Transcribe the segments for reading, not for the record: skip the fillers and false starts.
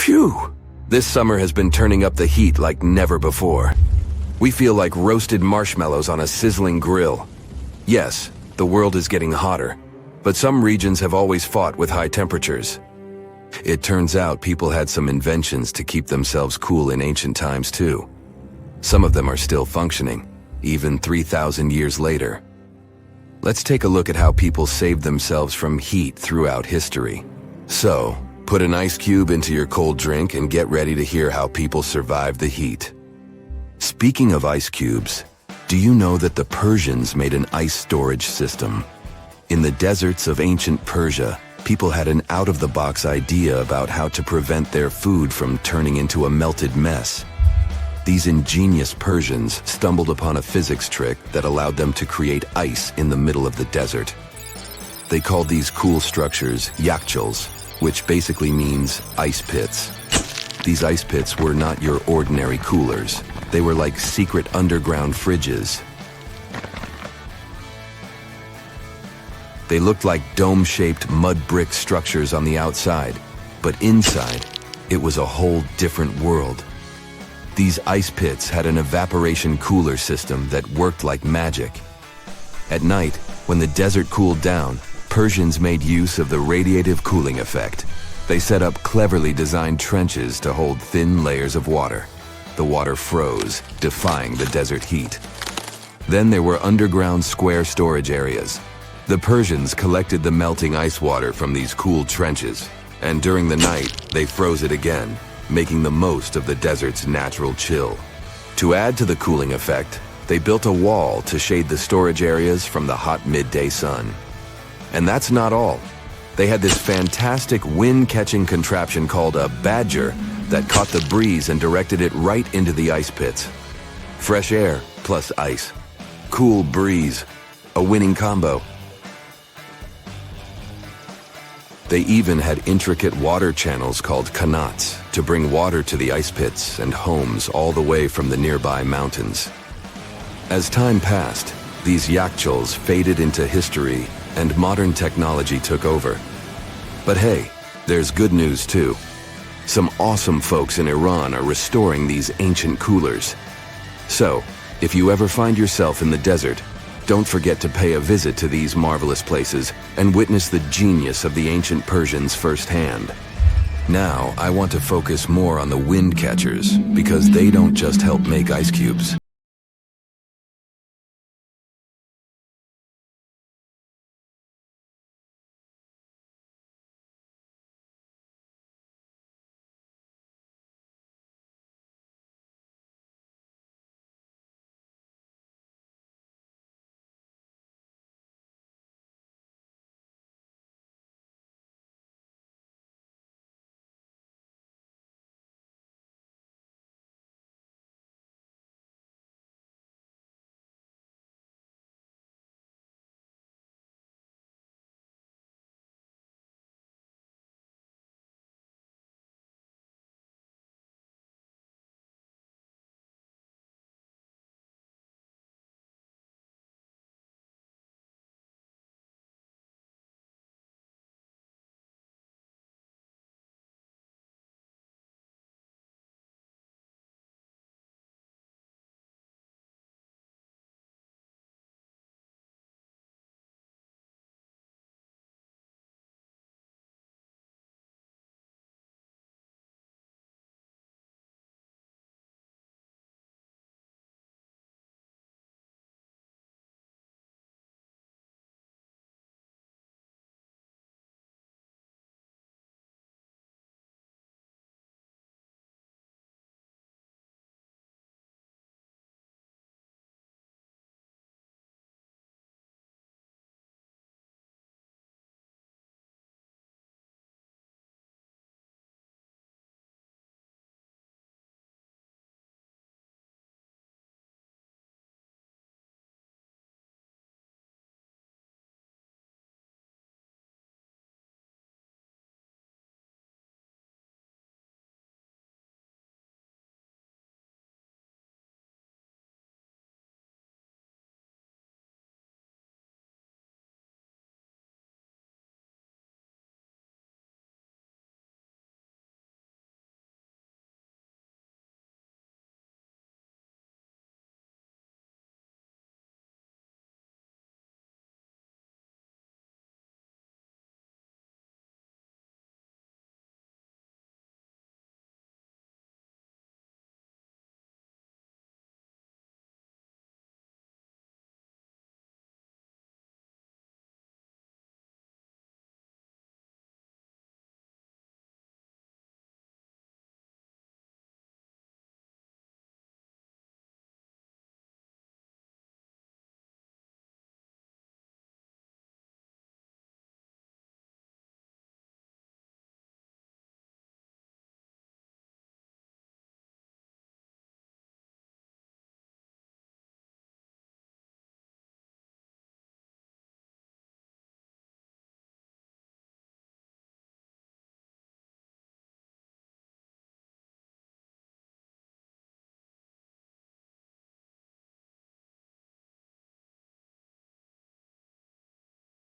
Phew! This summer has been turning up the heat like never before. We feel like roasted marshmallows on a sizzling grill. Yes, the world is getting hotter, but some regions have always fought with high temperatures. It turns out people had some inventions to keep themselves cool in ancient times too. Some of them are still functioning, even 3,000 years later. Let's take a look at how people saved themselves from heat throughout history. So, put an ice cube into your cold drink and get ready to hear how people survived the heat. Speaking of ice cubes, do you know that the Persians made an ice storage system? In the deserts of ancient Persia, people had an out-of-the-box idea about how to prevent their food from turning into a melted mess. These ingenious Persians stumbled upon a physics trick that allowed them to create ice in the middle of the desert. They called these cool structures yakhchals, which basically means ice pits. These ice pits were not your ordinary coolers. They were like secret underground fridges. They looked like dome-shaped mud brick structures on the outside, but inside, it was a whole different world. These ice pits had an evaporation cooler system that worked like magic. At night, when the desert cooled down, Persians made use of the radiative cooling effect. They set up cleverly designed trenches to hold thin layers of water. The water froze, defying the desert heat. Then there were underground square storage areas. The Persians collected the melting ice water from these cooled trenches, and during the night, they froze it again, making the most of the desert's natural chill. To add to the cooling effect, they built a wall to shade the storage areas from the hot midday sun. And that's not all. They had this fantastic wind-catching contraption called a badger that caught the breeze and directed it right into the ice pits. Fresh air plus ice. Cool breeze. A winning combo. They even had intricate water channels called qanats to bring water to the ice pits and homes all the way from the nearby mountains. As time passed, these yakhchals faded into history and modern technology took over. But hey, there's good news too. Some awesome folks in Iran are restoring these ancient coolers. So, if you ever find yourself in the desert, don't forget to pay a visit to these marvelous places and witness the genius of the ancient Persians firsthand. Now, I want to focus more on the wind catchers because they don't just help make ice cubes.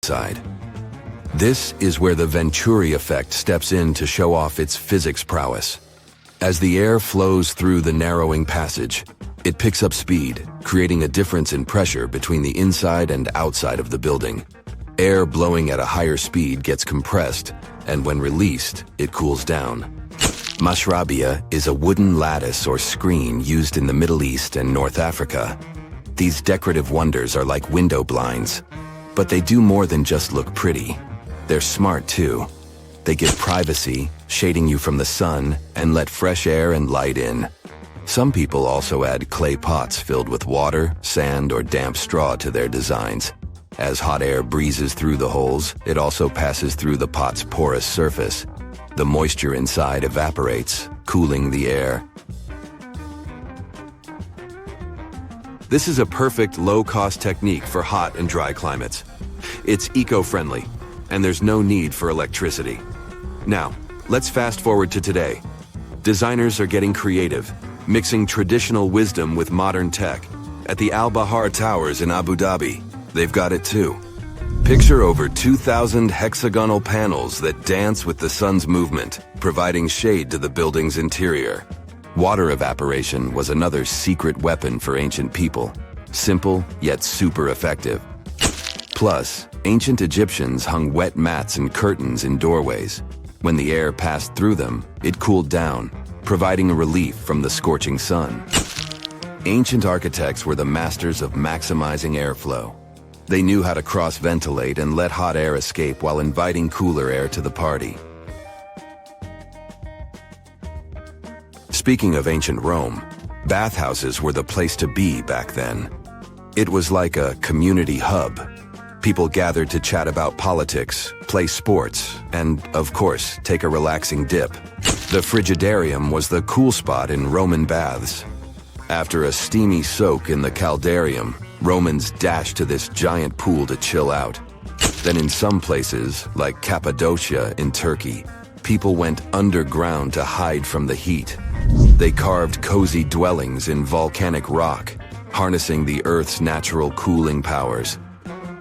side. This is where the Venturi effect steps in to show off its physics prowess. As the air flows through the narrowing passage, it picks up speed, creating a difference in pressure between the inside and outside of the building. Air blowing at a higher speed gets compressed, and when released, it cools down. Mashrabia is a wooden lattice or screen used in the Middle East and North Africa. These decorative wonders are like window blinds, but they do more than just look pretty. They're smart too. They give privacy, shading you from the sun, and let fresh air and light in. Some people also add clay pots filled with water, sand, or damp straw to their designs. As hot air breezes through the holes, it also passes through the pot's porous surface. The moisture inside evaporates, cooling the air. This is a perfect low-cost technique for hot and dry climates. It's eco-friendly, and there's no need for electricity. Now, let's fast forward to today. Designers are getting creative, mixing traditional wisdom with modern tech. At the Al Bahar Towers in Abu Dhabi, they've got it too. Picture over 2,000 hexagonal panels that dance with the sun's movement, providing shade to the building's interior. Water evaporation was another secret weapon for ancient people. Simple, yet super effective. Plus, ancient Egyptians hung wet mats and curtains in doorways. When the air passed through them, it cooled down, providing a relief from the scorching sun. Ancient architects were the masters of maximizing airflow. They knew how to cross-ventilate and let hot air escape while inviting cooler air to the party. Speaking of ancient Rome, bathhouses were the place to be back then. It was like a community hub. People gathered to chat about politics, play sports, and, of course, take a relaxing dip. The frigidarium was the cool spot in Roman baths. After a steamy soak in the caldarium, Romans dashed to this giant pool to chill out. Then in some places, like Cappadocia in Turkey, people went underground to hide from the heat. They carved cozy dwellings in volcanic rock, harnessing the Earth's natural cooling powers.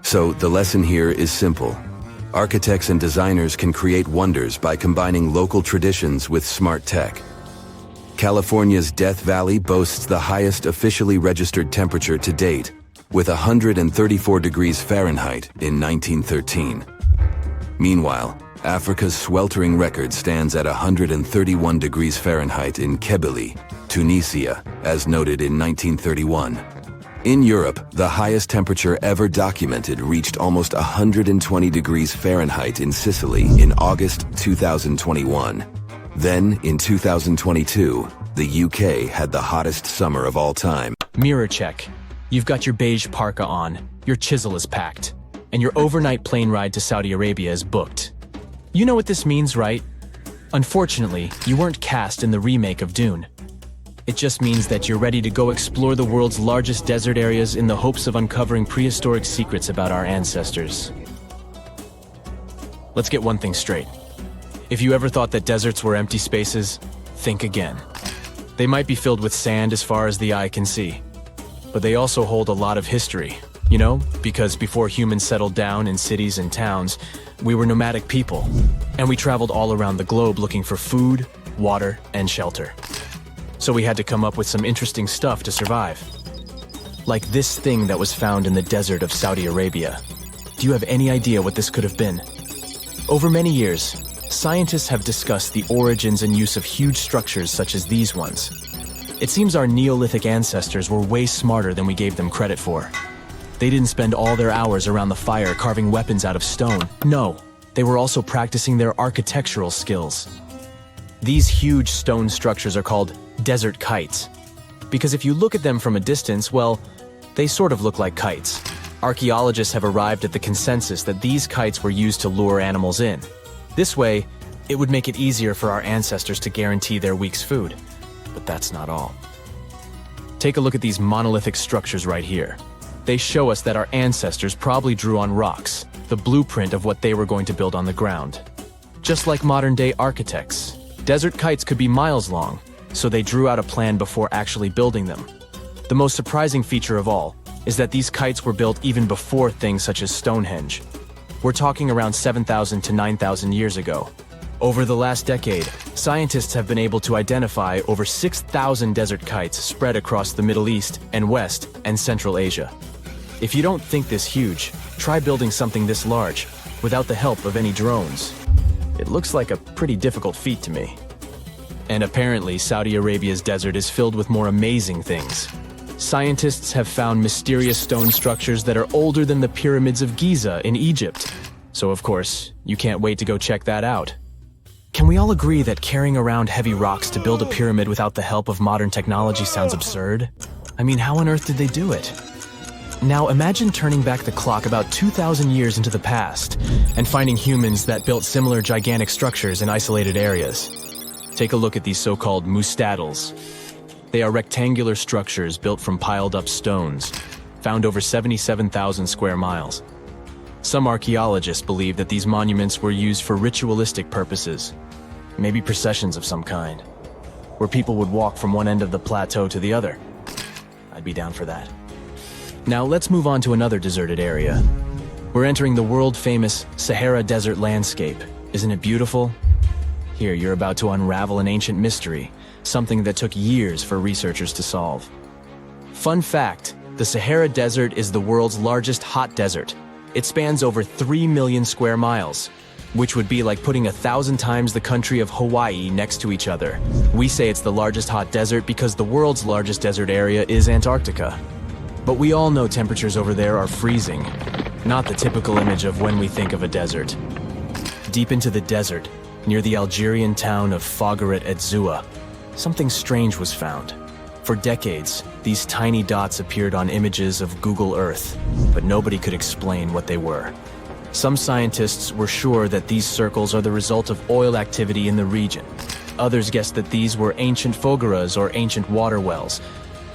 So the lesson here is simple. Architects and designers can create wonders by combining local traditions with smart tech. California's Death Valley boasts the highest officially registered temperature to date, with 134 degrees Fahrenheit in 1913. Meanwhile, Africa's sweltering record stands at 131 degrees Fahrenheit in Kebili, Tunisia, as noted in 1931. In Europe, the highest temperature ever documented reached almost 120 degrees Fahrenheit in Sicily in August 2021. Then, in 2022, the UK had the hottest summer of all time. Mirror check. You've got your beige parka on, your chisel is packed, and your overnight plane ride to Saudi Arabia is booked. You know what this means, right? Unfortunately, you weren't cast in the remake of Dune. It just means that you're ready to go explore the world's largest desert areas in the hopes of uncovering prehistoric secrets about our ancestors. Let's get one thing straight. If you ever thought that deserts were empty spaces, think again. They might be filled with sand as far as the eye can see, but they also hold a lot of history, you know, because before humans settled down in cities and towns, we were nomadic people, and we traveled all around the globe looking for food, water, and shelter. So we had to come up with some interesting stuff to survive. Like this thing that was found in the desert of Saudi Arabia. Do you have any idea what this could have been? Over many years, scientists have discussed the origins and use of huge structures such as these ones. It seems our Neolithic ancestors were way smarter than we gave them credit for. They didn't spend all their hours around the fire carving weapons out of stone. No, they were also practicing their architectural skills. These huge stone structures are called desert kites, because if you look at them from a distance, well, they sort of look like kites. Archaeologists have arrived at the consensus that these kites were used to lure animals in. This way, it would make it easier for our ancestors to guarantee their week's food. But that's not all. Take a look at these monolithic structures right here. They show us that our ancestors probably drew on rocks, the blueprint of what they were going to build on the ground. Just like modern-day architects, desert kites could be miles long, so they drew out a plan before actually building them. The most surprising feature of all is that these kites were built even before things such as Stonehenge. We're talking around 7,000 to 9,000 years ago. Over the last decade, scientists have been able to identify over 6,000 desert kites spread across the Middle East and West and Central Asia. If you don't think this huge, try building something this large without the help of any drones. It looks like a pretty difficult feat to me. And apparently, Saudi Arabia's desert is filled with more amazing things. Scientists have found mysterious stone structures that are older than the pyramids of Giza in Egypt. So of course, you can't wait to go check that out. Can we all agree that carrying around heavy rocks to build a pyramid without the help of modern technology sounds absurd? I mean, how on earth did they do it? Now imagine turning back the clock about 2,000 years into the past and finding humans that built similar gigantic structures in isolated areas. Take a look at these so-called mustadils. They are rectangular structures built from piled-up stones, found over 77,000 square miles. Some archaeologists believe that these monuments were used for ritualistic purposes, maybe processions of some kind, where people would walk from one end of the plateau to the other. I'd be down for that. Now let's move on to another deserted area. We're entering the world-famous Sahara Desert landscape. Isn't it beautiful? Here, you're about to unravel an ancient mystery, something that took years for researchers to solve. Fun fact, the Sahara Desert is the world's largest hot desert. It spans over 3 million square miles, which would be like putting 1,000 times the country of Hawaii next to each other. We say it's the largest hot desert because the world's largest desert area is Antarctica. But we all know temperatures over there are freezing, not the typical image of when we think of a desert. Deep into the desert, near the Algerian town of Fougeret et Zoua, something strange was found. For decades, these tiny dots appeared on images of Google Earth, but nobody could explain what they were. Some scientists were sure that these circles are the result of oil activity in the region. Others guessed that these were ancient fogeras or ancient water wells.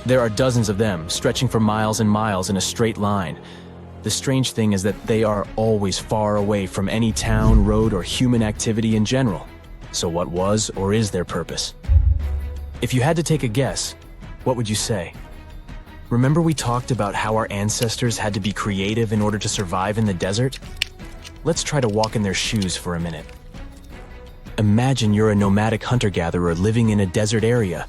There are dozens of them, stretching for miles and miles in a straight line. The strange thing is that they are always far away from any town, road, or human activity in general. So what was or is their purpose? If you had to take a guess, what would you say? Remember we talked about how our ancestors had to be creative in order to survive in the desert? Let's try to walk in their shoes for a minute. Imagine you're a nomadic hunter-gatherer living in a desert area.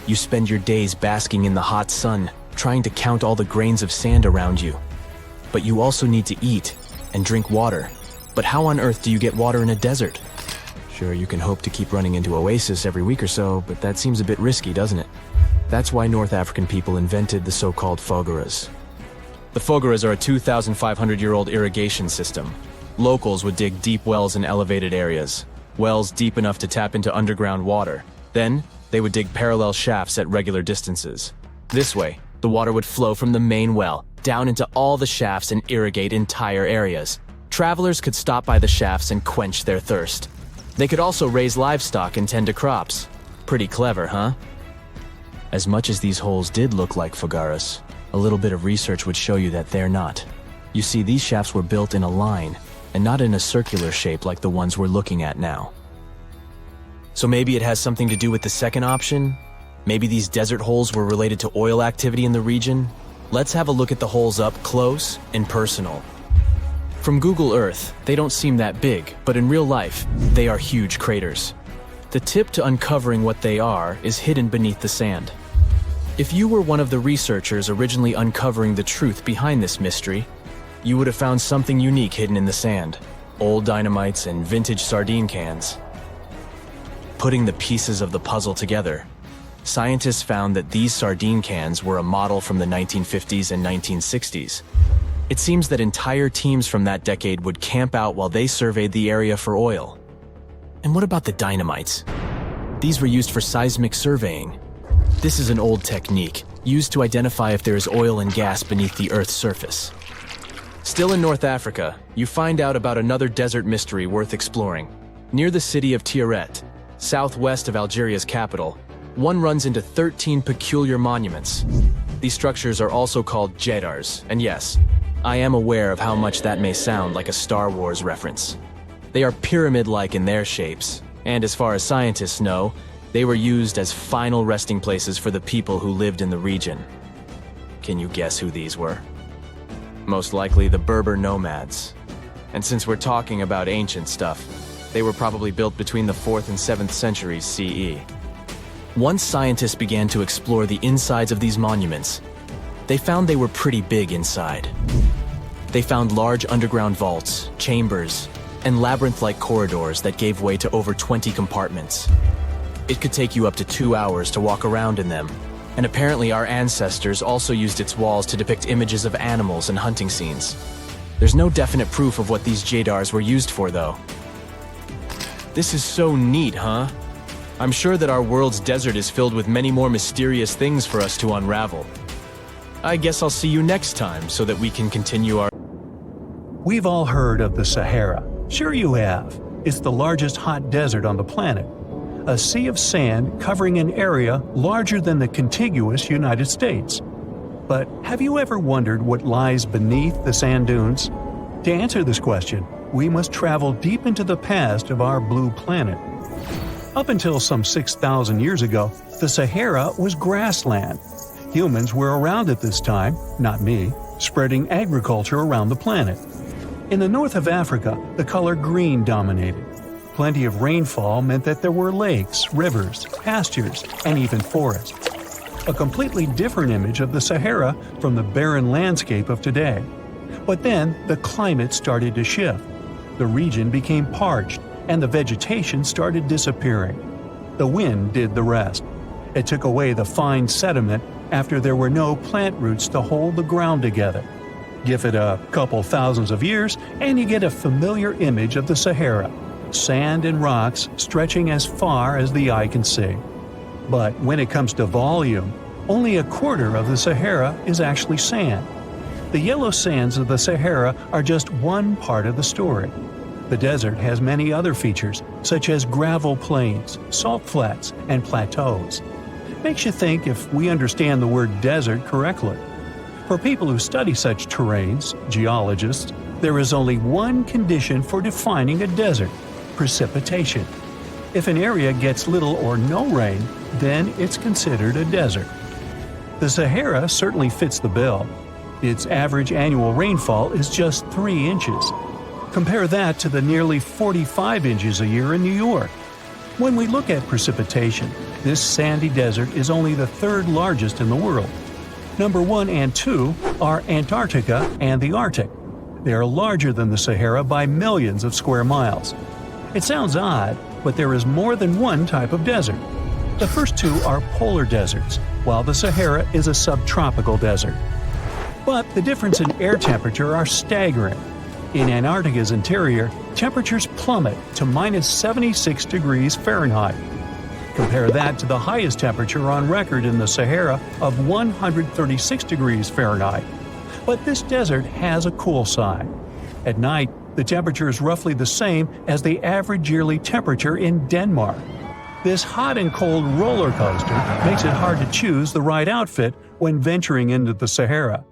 You spend your days basking in the hot sun, trying to count all the grains of sand around you. But you also need to eat and drink water. But how on earth do you get water in a desert? Sure, you can hope to keep running into oasis every week or so, but that seems a bit risky, doesn't it? That's why North African people invented the so-called fogeras. The fogeras are a 2,500-year-old irrigation system. Locals would dig deep wells in elevated areas, wells deep enough to tap into underground water. Then, they would dig parallel shafts at regular distances. This way, the water would flow from the main well down into all the shafts and irrigate entire areas. Travelers could stop by the shafts and quench their thirst. They could also raise livestock and tend to crops. Pretty clever, huh? As much as these holes did look like fogaras, a little bit of research would show you that they're not. You see, these shafts were built in a line, and not in a circular shape like the ones we're looking at now. So maybe it has something to do with the second option? Maybe these desert holes were related to oil activity in the region? Let's have a look at the holes up close and personal. From Google Earth, they don't seem that big, but in real life, they are huge craters. The tip to uncovering what they are is hidden beneath the sand. If you were one of the researchers originally uncovering the truth behind this mystery, you would have found something unique hidden in the sand. Old dynamites and vintage sardine cans. Putting the pieces of the puzzle together, scientists found that these sardine cans were a model from the 1950s and 1960s. It seems that entire teams from that decade would camp out while they surveyed the area for oil. And what about the dynamites? These were used for seismic surveying. This is an old technique, used to identify if there is oil and gas beneath the Earth's surface. Still in North Africa, you find out about another desert mystery worth exploring. Near the city of Tiaret, southwest of Algeria's capital, one runs into 13 peculiar monuments. These structures are also called jedars, and yes, I am aware of how much that may sound like a Star Wars reference. They are pyramid-like in their shapes, and as far as scientists know, they were used as final resting places for the people who lived in the region. Can you guess who these were? Most likely the Berber nomads. And since we're talking about ancient stuff, they were probably built between the 4th and 7th centuries CE. Once scientists began to explore the insides of these monuments, they found they were pretty big inside. They found large underground vaults, chambers, and labyrinth-like corridors that gave way to over 20 compartments. It could take you up to 2 hours to walk around in them, and apparently our ancestors also used its walls to depict images of animals and hunting scenes. There's no definite proof of what these jadars were used for, though. This is so neat, huh? I'm sure that our world's desert is filled with many more mysterious things for us to unravel. I guess I'll see you next time so that we can continue our... We've all heard of the Sahara. Sure you have. It's the largest hot desert on the planet. A sea of sand covering an area larger than the contiguous United States. But have you ever wondered what lies beneath the sand dunes? To answer this question, we must travel deep into the past of our blue planet. Up until some 6,000 years ago, the Sahara was grassland. Humans were around at this time, not me, spreading agriculture around the planet. In the north of Africa, the color green dominated. Plenty of rainfall meant that there were lakes, rivers, pastures, and even forests. A completely different image of the Sahara from the barren landscape of today. But then the climate started to shift. The region became parched, and the vegetation started disappearing. The wind did the rest. It took away the fine sediment after there were no plant roots to hold the ground together. Give it a couple thousands of years, and you get a familiar image of the Sahara. Sand and rocks stretching as far as the eye can see. But when it comes to volume, only a quarter of the Sahara is actually sand. The yellow sands of the Sahara are just one part of the story. The desert has many other features, such as gravel plains, salt flats, and plateaus. Makes you think if we understand the word desert correctly. For people who study such terrains, geologists, there is only one condition for defining a desert: precipitation. If an area gets little or no rain, then it's considered a desert. The Sahara certainly fits the bill. Its average annual rainfall is just 3 inches. Compare that to the nearly 45 inches a year in New York. When we look at precipitation, this sandy desert is only the 3rd largest in the world. Number 1 and 2 are Antarctica and the Arctic. They are larger than the Sahara by millions of square miles. It sounds odd, but there is more than one type of desert. The first 2 are polar deserts, while the Sahara is a subtropical desert. But the difference in air temperature are staggering. In Antarctica's interior, temperatures plummet to minus 76 degrees Fahrenheit. Compare that to the highest temperature on record in the Sahara of 136 degrees Fahrenheit. But this desert has a cool side. At night, the temperature is roughly the same as the average yearly temperature in Denmark. This hot and cold roller coaster makes it hard to choose the right outfit when venturing into the Sahara.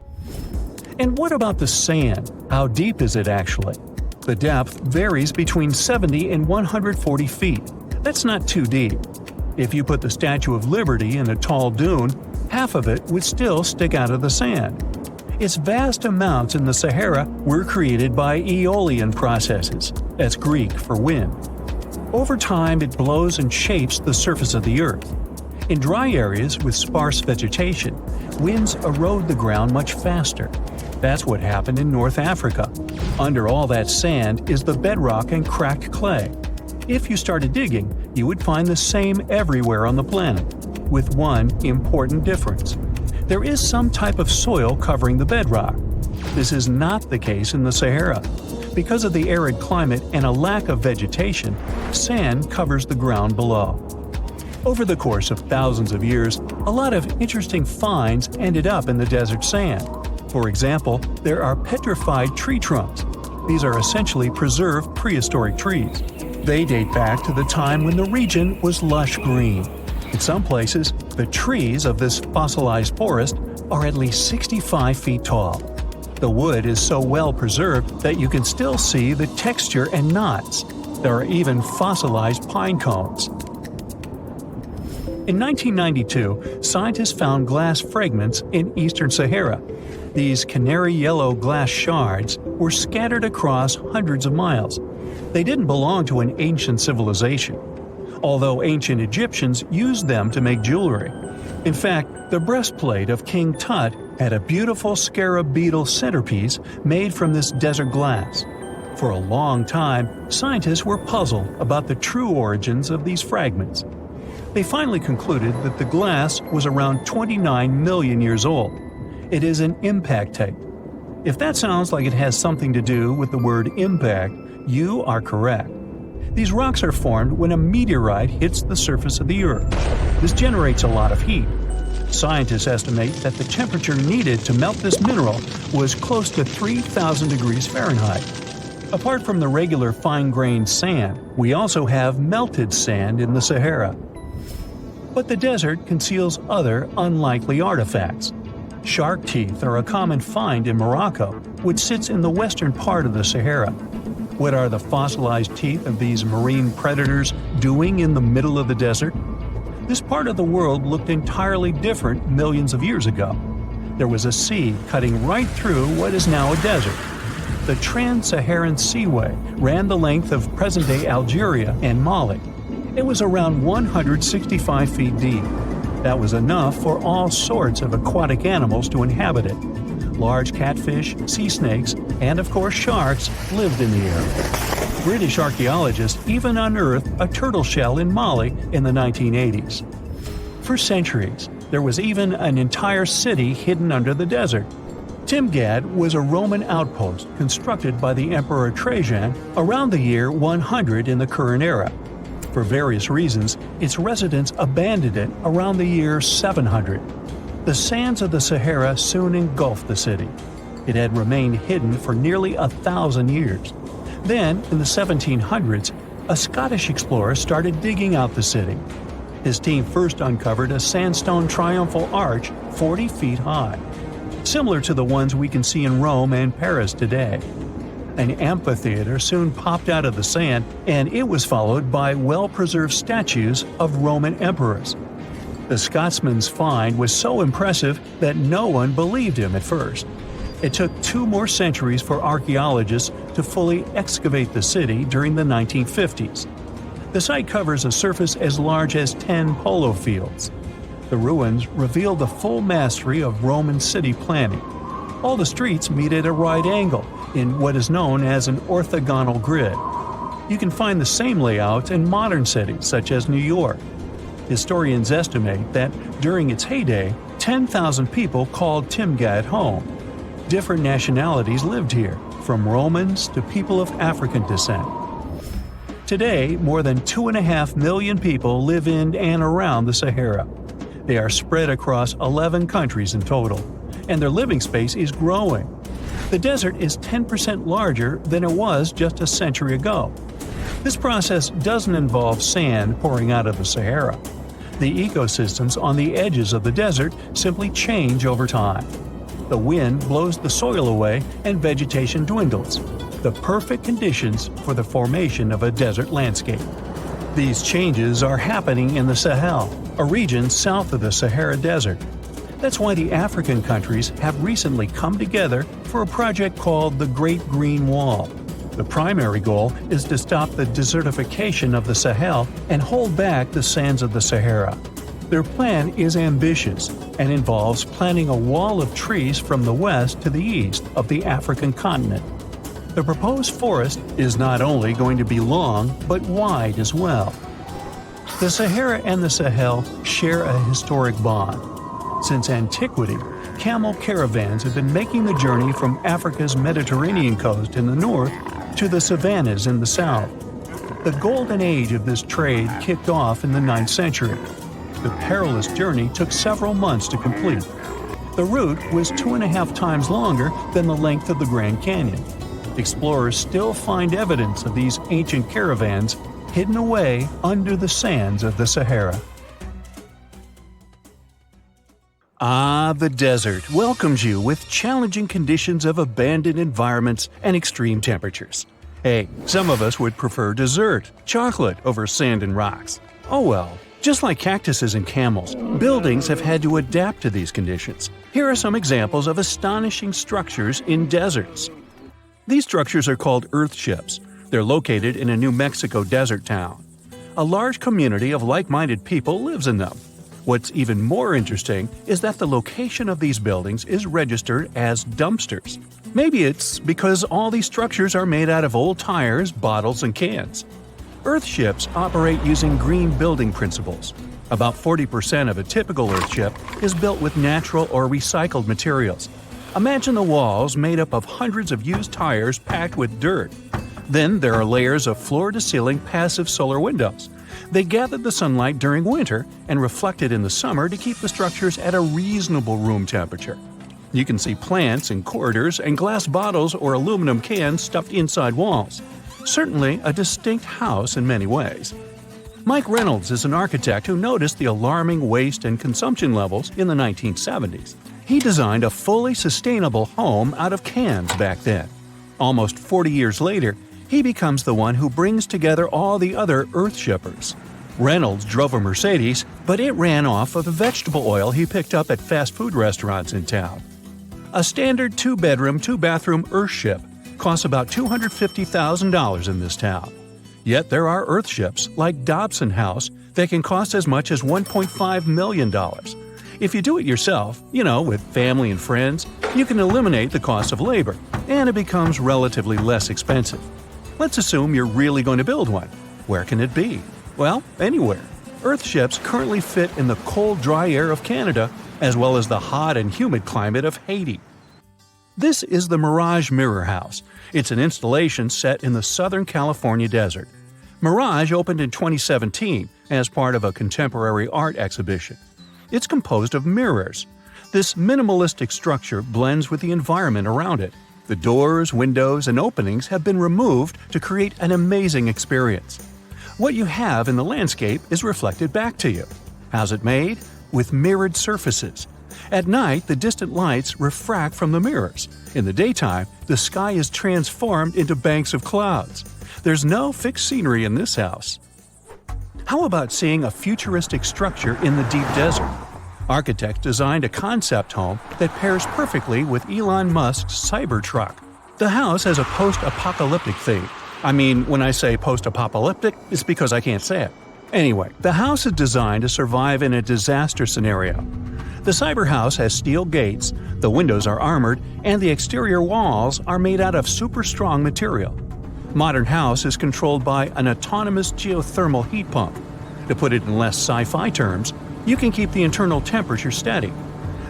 And what about the sand? How deep is it actually? The depth varies between 70 and 140 feet. That's not too deep. If you put the Statue of Liberty in a tall dune, half of it would still stick out of the sand. Its vast amounts in the Sahara were created by aeolian processes. That's Greek for wind. Over time, it blows and shapes the surface of the earth. In dry areas with sparse vegetation, winds erode the ground much faster. That's what happened in North Africa. Under all that sand is the bedrock and cracked clay. If you started digging, you would find the same everywhere on the planet, with one important difference. There is some type of soil covering the bedrock. This is not the case in the Sahara. Because of the arid climate and a lack of vegetation, sand covers the ground below. Over the course of thousands of years, a lot of interesting finds ended up in the desert sand. For example, there are petrified tree trunks. These are essentially preserved prehistoric trees. They date back to the time when the region was lush green. In some places, the trees of this fossilized forest are at least 65 feet tall. The wood is so well preserved that you can still see the texture and knots. There are even fossilized pine cones. In 1992, scientists found glass fragments in eastern Sahara. These canary yellow glass shards were scattered across hundreds of miles. They didn't belong to an ancient civilization, although ancient Egyptians used them to make jewelry. In fact, the breastplate of King Tut had a beautiful scarab beetle centerpiece made from this desert glass. For a long time, scientists were puzzled about the true origins of these fragments. They finally concluded that the glass was around 29 million years old. It is an impact tape. If that sounds like it has something to do with the word impact, you are correct. These rocks are formed when a meteorite hits the surface of the Earth. This generates a lot of heat. Scientists estimate that the temperature needed to melt this mineral was close to 3,000 degrees Fahrenheit. Apart from the regular fine-grained sand, we also have melted sand in the Sahara. But the desert conceals other unlikely artifacts. Shark teeth are a common find in Morocco, which sits in the western part of the Sahara. What are the fossilized teeth of these marine predators doing in the middle of the desert? This part of the world looked entirely different millions of years ago. There was a sea cutting right through what is now a desert. The Trans-Saharan Seaway ran the length of present-day Algeria and Mali. It was around 165 feet deep. That was enough for all sorts of aquatic animals to inhabit it. Large catfish, sea snakes, and of course sharks lived in the area. British archaeologists even unearthed a turtle shell in Mali in the 1980s. For centuries, there was even an entire city hidden under the desert. Timgad was a Roman outpost constructed by the Emperor Trajan around the year 100 in the current era. For various reasons, its residents abandoned it around the year 700. The sands of the Sahara soon engulfed the city. It had remained hidden for nearly 1,000 years. Then, in the 1700s, a Scottish explorer started digging out the city. His team first uncovered a sandstone triumphal arch 40 feet high, similar to the ones we can see in Rome and Paris today. An amphitheater soon popped out of the sand, and it was followed by well-preserved statues of Roman emperors. The Scotsman's find was so impressive that no one believed him at first. It took 2 more centuries for archaeologists to fully excavate the city during the 1950s. The site covers a surface as large as 10 polo fields. The ruins reveal the full mastery of Roman city planning. All the streets meet at a right angle in what is known as an orthogonal grid. You can find the same layout in modern cities such as New York. Historians estimate that during its heyday, 10,000 people called Timgad home. Different nationalities lived here, from Romans to people of African descent. Today, more than 2.5 million people live in and around the Sahara. They are spread across 11 countries in total, and their living space is growing. The desert is 10% larger than it was just a century ago. This process doesn't involve sand pouring out of the Sahara. The ecosystems on the edges of the desert simply change over time. The wind blows the soil away and vegetation dwindles. The perfect conditions for the formation of a desert landscape. These changes are happening in the Sahel, a region south of the Sahara Desert. That's why the African countries have recently come together for a project called the Great Green Wall. The primary goal is to stop the desertification of the Sahel and hold back the sands of the Sahara. Their plan is ambitious and involves planting a wall of trees from the west to the east of the African continent. The proposed forest is not only going to be long, but wide as well. The Sahara and the Sahel share a historic bond. Since antiquity, camel caravans have been making the journey from Africa's Mediterranean coast in the north to the savannas in the south. The golden age of this trade kicked off in the 9th century. The perilous journey took several months to complete. The route was 2.5 times longer than the length of the Grand Canyon. Explorers still find evidence of these ancient caravans hidden away under the sands of the Sahara. The desert welcomes you with challenging conditions of abandoned environments and extreme temperatures. Hey, some of us would prefer dessert, chocolate over sand and rocks. Oh well, Just like cactuses and camels, buildings have had to adapt to these conditions. Here are some examples of astonishing structures in deserts. These structures are called earthships. They're located in a New Mexico desert town. A large community of like-minded people lives in them. What's even more interesting is that the location of these buildings is registered as dumpsters. Maybe it's because all these structures are made out of old tires, bottles, and cans. Earthships operate using green building principles. About 40% of a typical earthship is built with natural or recycled materials. Imagine the walls made up of hundreds of used tires packed with dirt. Then there are layers of floor-to-ceiling passive solar windows. They gather the sunlight during winter and reflect it in the summer to keep the structures at a reasonable room temperature. You can see plants in corridors and glass bottles or aluminum cans stuffed inside walls. Certainly a distinct house in many ways. Mike Reynolds is an architect who noticed the alarming waste and consumption levels in the 1970s. He designed a fully sustainable home out of cans back then. Almost 40 years later, he becomes the one who brings together all the other earthshippers. Reynolds drove a Mercedes, but it ran off of the vegetable oil he picked up at fast food restaurants in town. A standard 2-bedroom, 2-bathroom earthship costs about $250,000 in this town. Yet there are earthships like Dobson House that can cost as much as $1.5 million. If you do it yourself, with family and friends, you can eliminate the cost of labor, and it becomes relatively less expensive. Let's assume you're really going to build one. Where can it be? Well, anywhere. Earthships currently fit in the cold, dry air of Canada, as well as the hot and humid climate of Haiti. This is the Mirage Mirror House. It's an installation set in the Southern California desert. Mirage opened in 2017 as part of a contemporary art exhibition. It's composed of mirrors. This minimalistic structure blends with the environment around it. The doors, windows, and openings have been removed to create an amazing experience. What you have in the landscape is reflected back to you. How's it made? With mirrored surfaces. At night, the distant lights refract from the mirrors. In the daytime, the sky is transformed into banks of clouds. There's no fixed scenery in this house. How about seeing a futuristic structure in the deep desert? Architects designed a concept home that pairs perfectly with Elon Musk's Cybertruck. The house has a post-apocalyptic theme. I mean, when I say post-apocalyptic, it's because I can't say it. Anyway, the house is designed to survive in a disaster scenario. The cyber house has steel gates, the windows are armored, and the exterior walls are made out of super strong material. Modern house is controlled by an autonomous geothermal heat pump. To put it in less sci-fi terms, you can keep the internal temperature steady.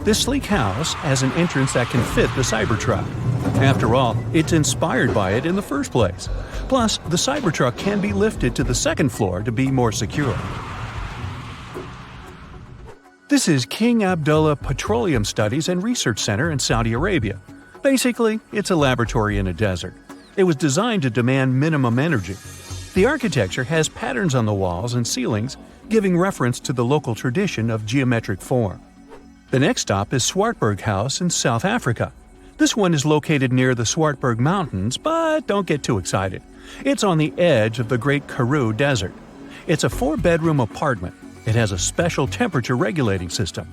This sleek house has an entrance that can fit the Cybertruck. After all, it's inspired by it in the first place. Plus, the Cybertruck can be lifted to the second floor to be more secure. This is King Abdullah Petroleum Studies and Research Center in Saudi Arabia. Basically, it's a laboratory in a desert. It was designed to demand minimum energy. The architecture has patterns on the walls and ceilings, giving reference to the local tradition of geometric form. The next stop is Swartberg House in South Africa. This one is located near the Swartberg Mountains, but don't get too excited. It's on the edge of the Great Karoo Desert. It's a 4-bedroom apartment. It has a special temperature regulating system.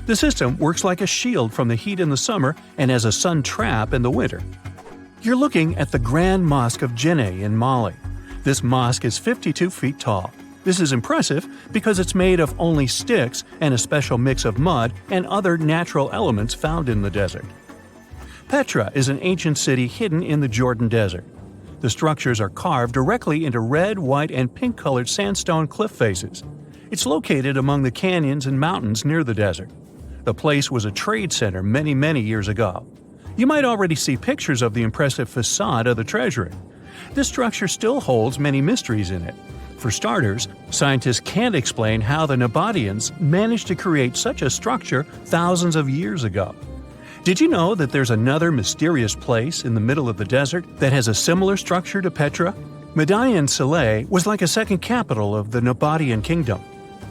The system works like a shield from the heat in the summer and as a sun trap in the winter. You're looking at the Grand Mosque of Djenné in Mali. This mosque is 52 feet tall. This is impressive because it's made of only sticks and a special mix of mud and other natural elements found in the desert. Petra is an ancient city hidden in the Jordan Desert. The structures are carved directly into red, white, and pink-colored sandstone cliff faces. It's located among the canyons and mountains near the desert. The place was a trade center many years ago. You might already see pictures of the impressive facade of the treasury. This structure still holds many mysteries in it. For starters, scientists can't explain how the Nabataeans managed to create such a structure thousands of years ago. Did you know that there's another mysterious place in the middle of the desert that has a similar structure to Petra? Medallion Saleh was like a second capital of the Nabataean kingdom.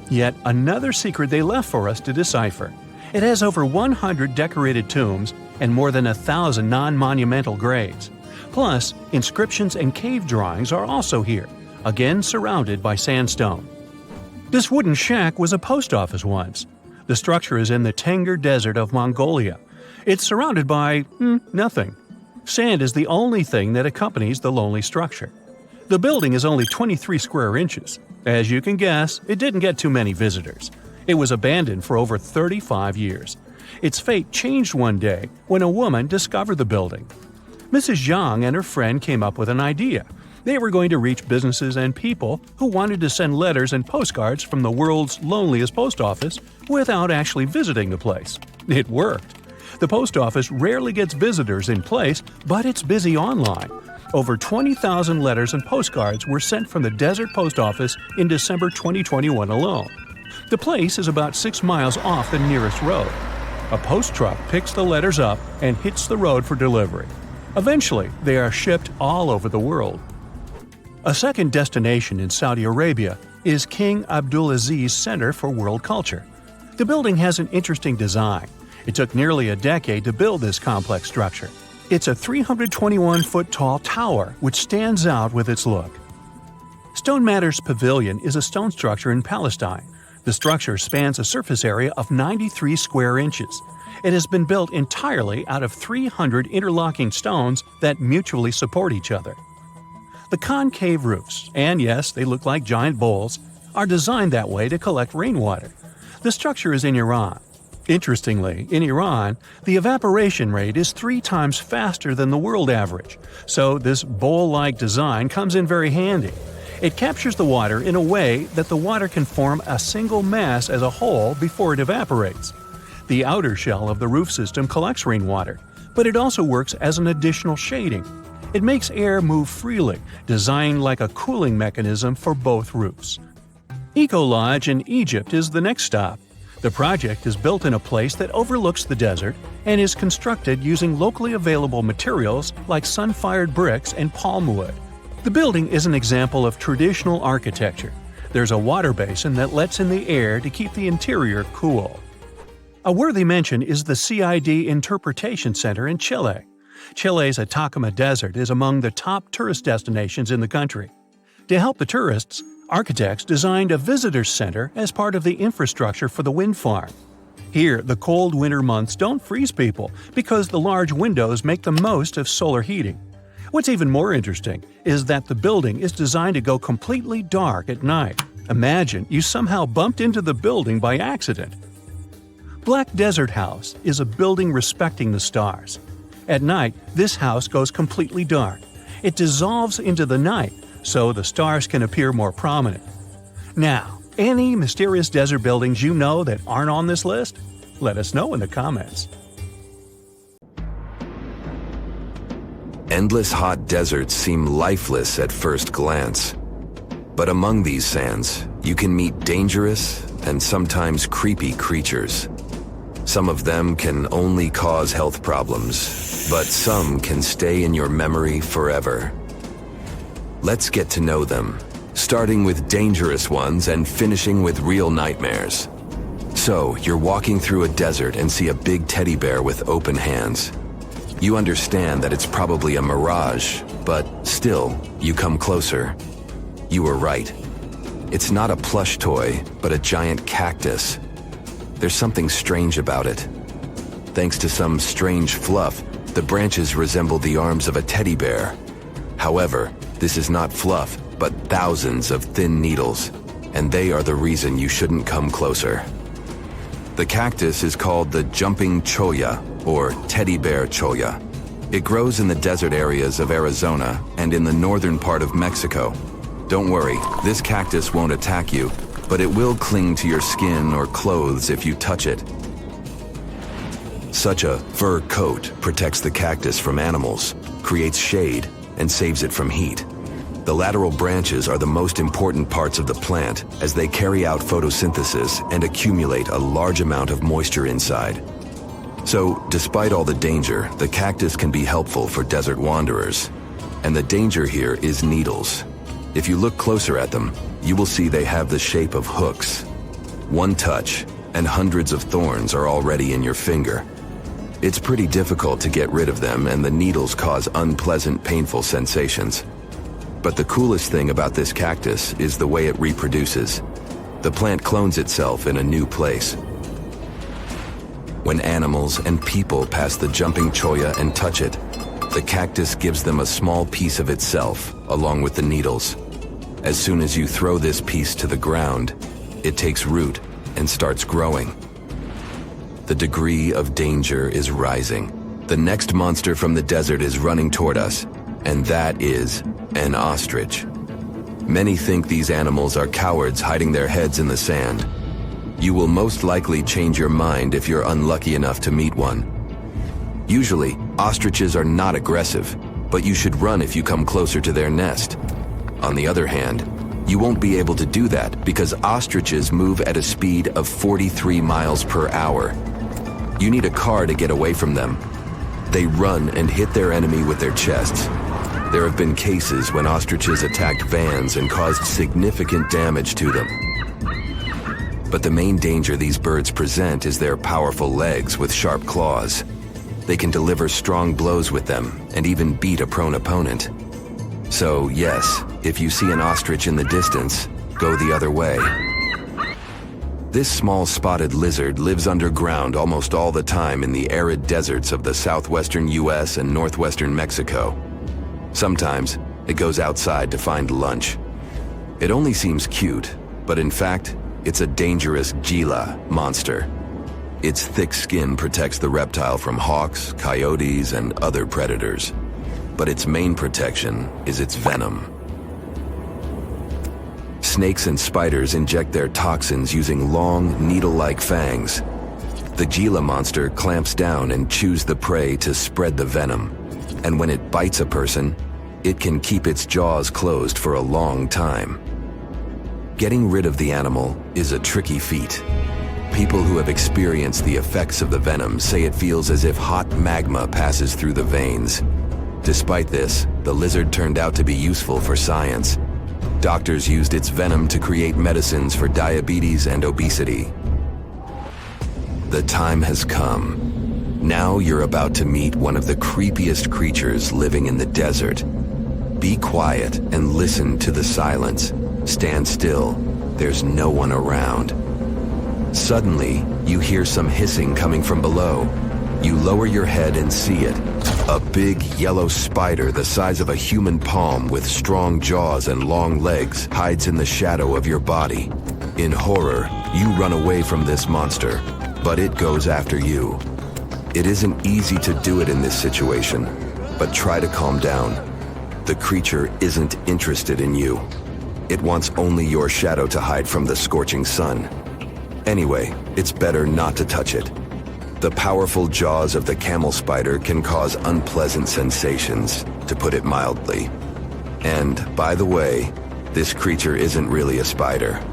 Yet another secret they left for us to decipher. It has over 100 decorated tombs and more than 1,000 non-monumental graves. Plus, inscriptions and cave drawings are also here, again surrounded by sandstone. This wooden shack was a post office once. The structure is in the Tengger Desert of Mongolia. It's surrounded by nothing. Sand is the only thing that accompanies the lonely structure. The building is only 23 square inches. As you can guess, it didn't get too many visitors. It was abandoned for over 35 years. Its fate changed one day when a woman discovered the building. Mrs. Zhang and her friend came up with an idea. They were going to reach businesses and people who wanted to send letters and postcards from the world's loneliest post office without actually visiting the place. It worked. The post office rarely gets visitors in place, but it's busy online. Over 20,000 letters and postcards were sent from the Desert Post Office in December 2021 alone. The place is about 6 miles off the nearest road. A post truck picks the letters up and hits the road for delivery. Eventually, they are shipped all over the world. A second destination in Saudi Arabia is King Abdulaziz Center for World Culture. The building has an interesting design. It took nearly a decade to build this complex structure. It's a 321-foot-tall tower which stands out with its look. Stone Matters Pavilion is a stone structure in Palestine. The structure spans a surface area of 93 square inches. It has been built entirely out of 300 interlocking stones that mutually support each other. The concave roofs, and yes, they look like giant bowls, are designed that way to collect rainwater. The structure is in Iran. Interestingly, in Iran, the evaporation rate is 3 times faster than the world average, so this bowl-like design comes in very handy. It captures the water in a way that the water can form a single mass as a whole before it evaporates. The outer shell of the roof system collects rainwater, but it also works as an additional shading. It makes air move freely, designed like a cooling mechanism for both roofs. Eco Lodge in Egypt is the next stop. The project is built in a place that overlooks the desert and is constructed using locally available materials like sun-fired bricks and palm wood. The building is an example of traditional architecture. There's a water basin that lets in the air to keep the interior cool. A worthy mention is the CID Interpretation Center in Chile. Chile's Atacama Desert is among the top tourist destinations in the country. To help the tourists, architects designed a visitor center as part of the infrastructure for the wind farm. Here, the cold winter months don't freeze people because the large windows make the most of solar heating. What's even more interesting is that the building is designed to go completely dark at night. Imagine you somehow bumped into the building by accident. Black Desert House is a building respecting the stars. At night, this house goes completely dark. It dissolves into the night, so the stars can appear more prominent. Now, any mysterious desert buildings you know that aren't on this list? Let us know in the comments. Endless hot deserts seem lifeless at first glance. But among these sands, you can meet dangerous and sometimes creepy creatures. Some of them can only cause health problems, but some can stay in your memory forever. Let's get to know them, starting with dangerous ones and finishing with real nightmares. So, you're walking through a desert and see a big teddy bear with open hands. You understand that it's probably a mirage, but still, you come closer. You were right. It's not a plush toy, but a giant cactus. There's something strange about it. Thanks to some strange fluff, the branches resemble the arms of a teddy bear. However, this is not fluff, but thousands of thin needles, and they are the reason you shouldn't come closer. The cactus is called the jumping cholla, or teddy bear cholla. It grows in the desert areas of Arizona and in the northern part of Mexico. Don't worry, this cactus won't attack you, but it will cling to your skin or clothes if you touch it. Such a fur coat protects the cactus from animals, creates shade, and saves it from heat. The lateral branches are the most important parts of the plant as they carry out photosynthesis and accumulate a large amount of moisture inside. So, despite all the danger, the cactus can be helpful for desert wanderers. And the danger here is needles. If you look closer at them, you will see they have the shape of hooks. One touch, and hundreds of thorns are already in your finger. It's pretty difficult to get rid of them, and the needles cause unpleasant, painful sensations. But the coolest thing about this cactus is the way it reproduces. The plant clones itself in a new place. When animals and people pass the jumping cholla and touch it, the cactus gives them a small piece of itself, along with the needles. As soon as you throw this piece to the ground, it takes root and starts growing. The degree of danger is rising. The next monster from the desert is running toward us, and that is an ostrich. Many think these animals are cowards hiding their heads in the sand. You will most likely change your mind if you're unlucky enough to meet one. Usually, ostriches are not aggressive, but you should run if you come closer to their nest. On the other hand, you won't be able to do that because ostriches move at a speed of 43 miles per hour. You need a car to get away from them. They run and hit their enemy with their chests. There have been cases when ostriches attacked vans and caused significant damage to them. But the main danger these birds present is their powerful legs with sharp claws. They can deliver strong blows with them and even beat a prone opponent. So yes, if you see an ostrich in the distance, go the other way. This small spotted lizard lives underground almost all the time in the arid deserts of the southwestern US and northwestern Mexico. Sometimes it goes outside to find lunch. It only seems cute, but in fact, it's a dangerous Gila monster. Its thick skin protects the reptile from hawks, coyotes, and other predators. But its main protection is its venom. Snakes and spiders inject their toxins using long, needle-like fangs. The Gila monster clamps down and chews the prey to spread the venom. And when it bites a person, it can keep its jaws closed for a long time. Getting rid of the animal is a tricky feat. People who have experienced the effects of the venom say it feels as if hot magma passes through the veins. Despite this, the lizard turned out to be useful for science. Doctors used its venom to create medicines for diabetes and obesity. The time has come. Now you're about to meet one of the creepiest creatures living in the desert. Be quiet and listen to the silence. Stand still. There's no one around. Suddenly, you hear some hissing coming from below. You lower your head and see it. A big yellow spider the size of a human palm with strong jaws and long legs hides in the shadow of your body. In horror, you run away from this monster, but it goes after you. It isn't easy to do it in this situation, but try to calm down. The creature isn't interested in you. It wants only your shadow to hide from the scorching sun. Anyway, it's better not to touch it. The powerful jaws of the camel spider can cause unpleasant sensations, to put it mildly. And, by the way, this creature isn't really a spider.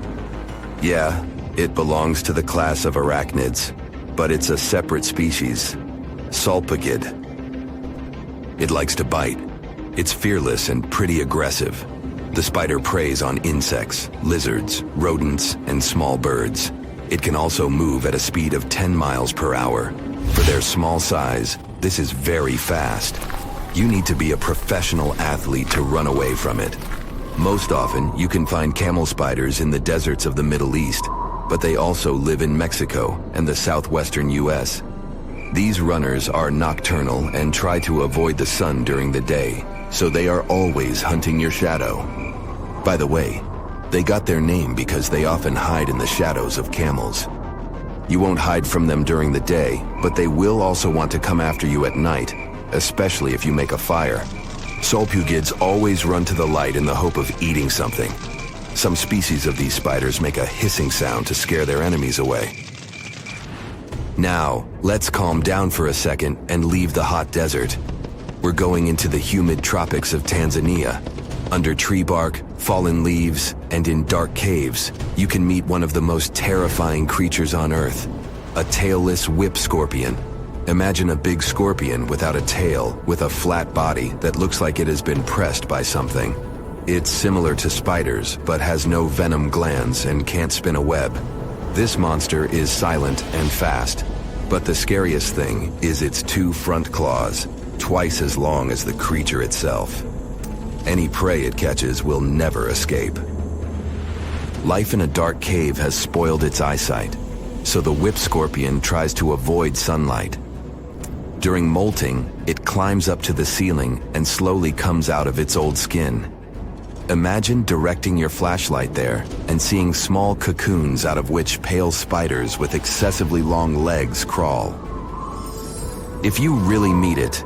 Yeah, it belongs to the class of arachnids, but it's a separate species, Salpigid. It likes to bite. It's fearless and pretty aggressive. The spider preys on insects, lizards, rodents, and small birds. It can also move at a speed of 10 miles per hour. For their small size, this is very fast. You need to be a professional athlete to run away from it. Most often, you can find camel spiders in the deserts of the Middle East, but they also live in Mexico and the southwestern US. These runners are nocturnal and try to avoid the sun during the day, so they are always hunting your shadow. By the way, they got their name because they often hide in the shadows of camels. You won't hide from them during the day, but they will also want to come after you at night, especially if you make a fire. Salpugids always run to the light in the hope of eating something. Some species of these spiders make a hissing sound to scare their enemies away. Now, let's calm down for a second and leave the hot desert. We're going into the humid tropics of Tanzania. Under tree bark, fallen leaves, and in dark caves, you can meet one of the most terrifying creatures on Earth, a tailless whip scorpion. Imagine a big scorpion without a tail, with a flat body that looks like it has been pressed by something. It's similar to spiders, but has no venom glands and can't spin a web. This monster is silent and fast, but the scariest thing is its 2 front claws, twice as long as the creature itself. Any prey it catches will never escape. Life in a dark cave has spoiled its eyesight, so the whip scorpion tries to avoid sunlight. During molting, it climbs up to the ceiling and slowly comes out of its old skin. Imagine directing your flashlight there and seeing small cocoons out of which pale spiders with excessively long legs crawl. If you really meet it,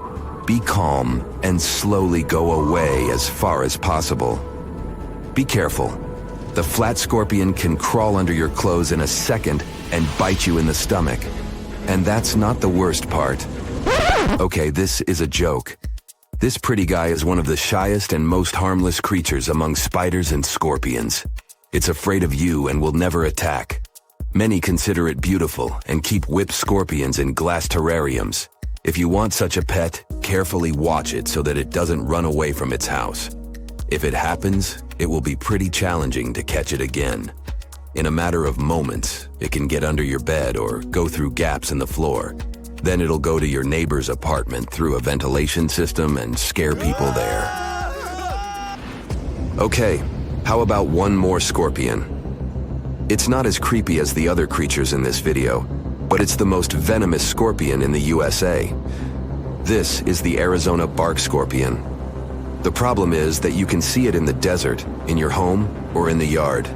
be calm and slowly go away as far as possible. Be careful. The flat scorpion can crawl under your clothes in a second and bite you in the stomach. And that's not the worst part. Okay, this is a joke. This pretty guy is one of the shyest and most harmless creatures among spiders and scorpions. It's afraid of you and will never attack. Many consider it beautiful and keep whip scorpions in glass terrariums. If you want such a pet, carefully watch it so that it doesn't run away from its house. If it happens, it will be pretty challenging to catch it again. In a matter of moments, it can get under your bed or go through gaps in the floor. Then it'll go to your neighbor's apartment through a ventilation system and scare people there. Okay, how about one more scorpion? It's not as creepy as the other creatures in this video, but it's the most venomous scorpion in the USA. This is the Arizona bark scorpion. The problem is that you can see it in the desert, in your home, or in the yard.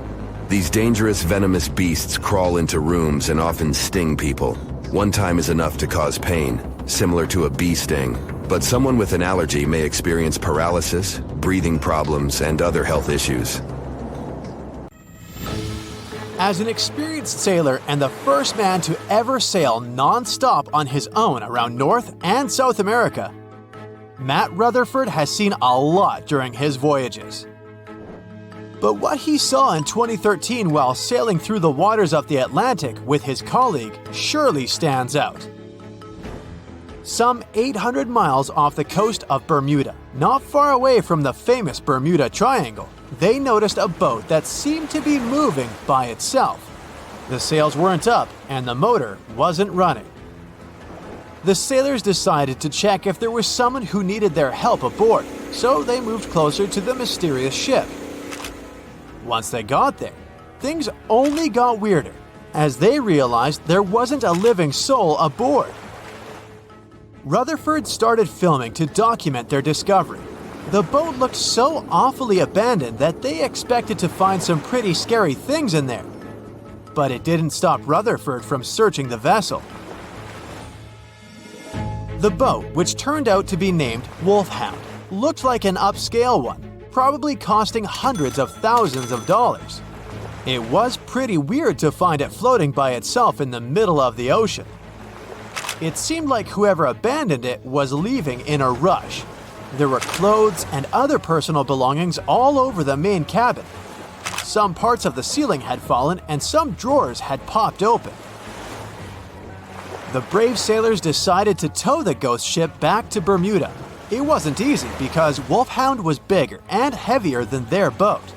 These dangerous venomous beasts crawl into rooms and often sting people. One time is enough to cause pain, similar to a bee sting, but someone with an allergy may experience paralysis, breathing problems, and other health issues. As an experienced sailor and the first man to ever sail non-stop on his own around North and South America, Matt Rutherford has seen a lot during his voyages. But what he saw in 2013 while sailing through the waters of the Atlantic with his colleague surely stands out. Some 800 miles off the coast of Bermuda, not far away from the famous Bermuda Triangle, they noticed a boat that seemed to be moving by itself. The sails weren't up and the motor wasn't running. The sailors decided to check if there was someone who needed their help aboard, so they moved closer to the mysterious ship. Once they got there, things only got weirder, as they realized there wasn't a living soul aboard. Rutherford started filming to document their discovery. The boat looked so awfully abandoned that they expected to find some pretty scary things in there. But it didn't stop Rutherford from searching the vessel. The boat, which turned out to be named Wolfhound, looked like an upscale one, probably costing hundreds of thousands of dollars. It was pretty weird to find it floating by itself in the middle of the ocean. It seemed like whoever abandoned it was leaving in a rush. There were clothes and other personal belongings all over the main cabin. Some parts of the ceiling had fallen and some drawers had popped open. The brave sailors decided to tow the ghost ship back to Bermuda. It wasn't easy because Wolfhound was bigger and heavier than their boat.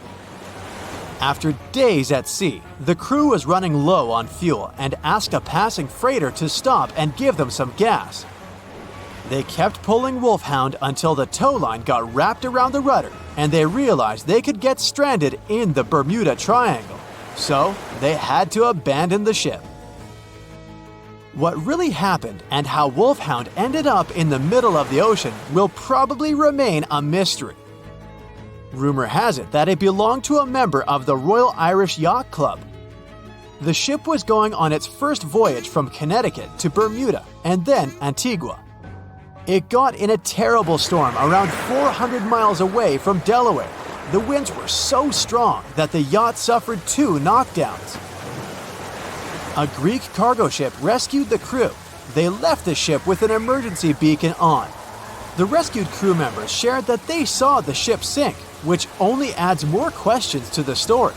After days at sea, the crew was running low on fuel and asked a passing freighter to stop and give them some gas. They kept pulling Wolfhound until the tow line got wrapped around the rudder and they realized they could get stranded in the Bermuda Triangle. So they had to abandon the ship. What really happened and how Wolfhound ended up in the middle of the ocean will probably remain a mystery. Rumor has it that it belonged to a member of the Royal Irish Yacht Club. The ship was going on its first voyage from Connecticut to Bermuda and then Antigua. It got in a terrible storm around 400 miles away from Delaware. The winds were so strong that the yacht suffered 2 knockdowns. A Greek cargo ship rescued the crew. They left the ship with an emergency beacon on. The rescued crew members shared that they saw the ship sink, which only adds more questions to the story.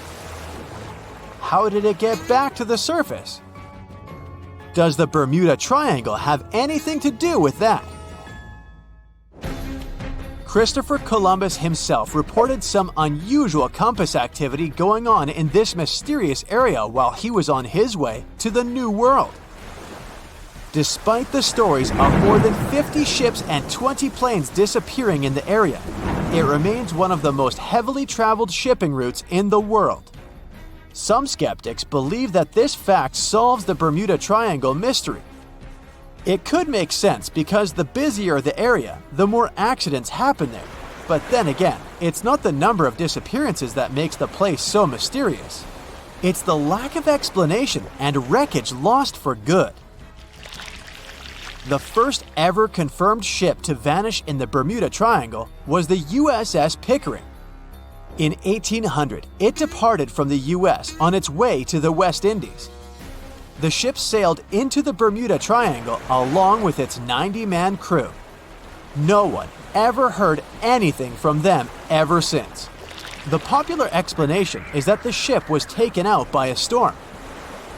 How did it get back to the surface? Does the Bermuda Triangle have anything to do with that? Christopher Columbus himself reported some unusual compass activity going on in this mysterious area while he was on his way to the New World. Despite the stories of more than 50 ships and 20 planes disappearing in the area, it remains one of the most heavily traveled shipping routes in the world. Some skeptics believe that this fact solves the Bermuda Triangle mystery. It could make sense because the busier the area, the more accidents happen there. But then again, it's not the number of disappearances that makes the place so mysterious. It's the lack of explanation and wreckage lost for good. The first ever confirmed ship to vanish in the Bermuda Triangle was the USS Pickering. In 1800, it departed from the US on its way to the West Indies. The ship sailed into the Bermuda Triangle along with its 90-man crew. No one ever heard anything from them ever since. The popular explanation is that the ship was taken out by a storm.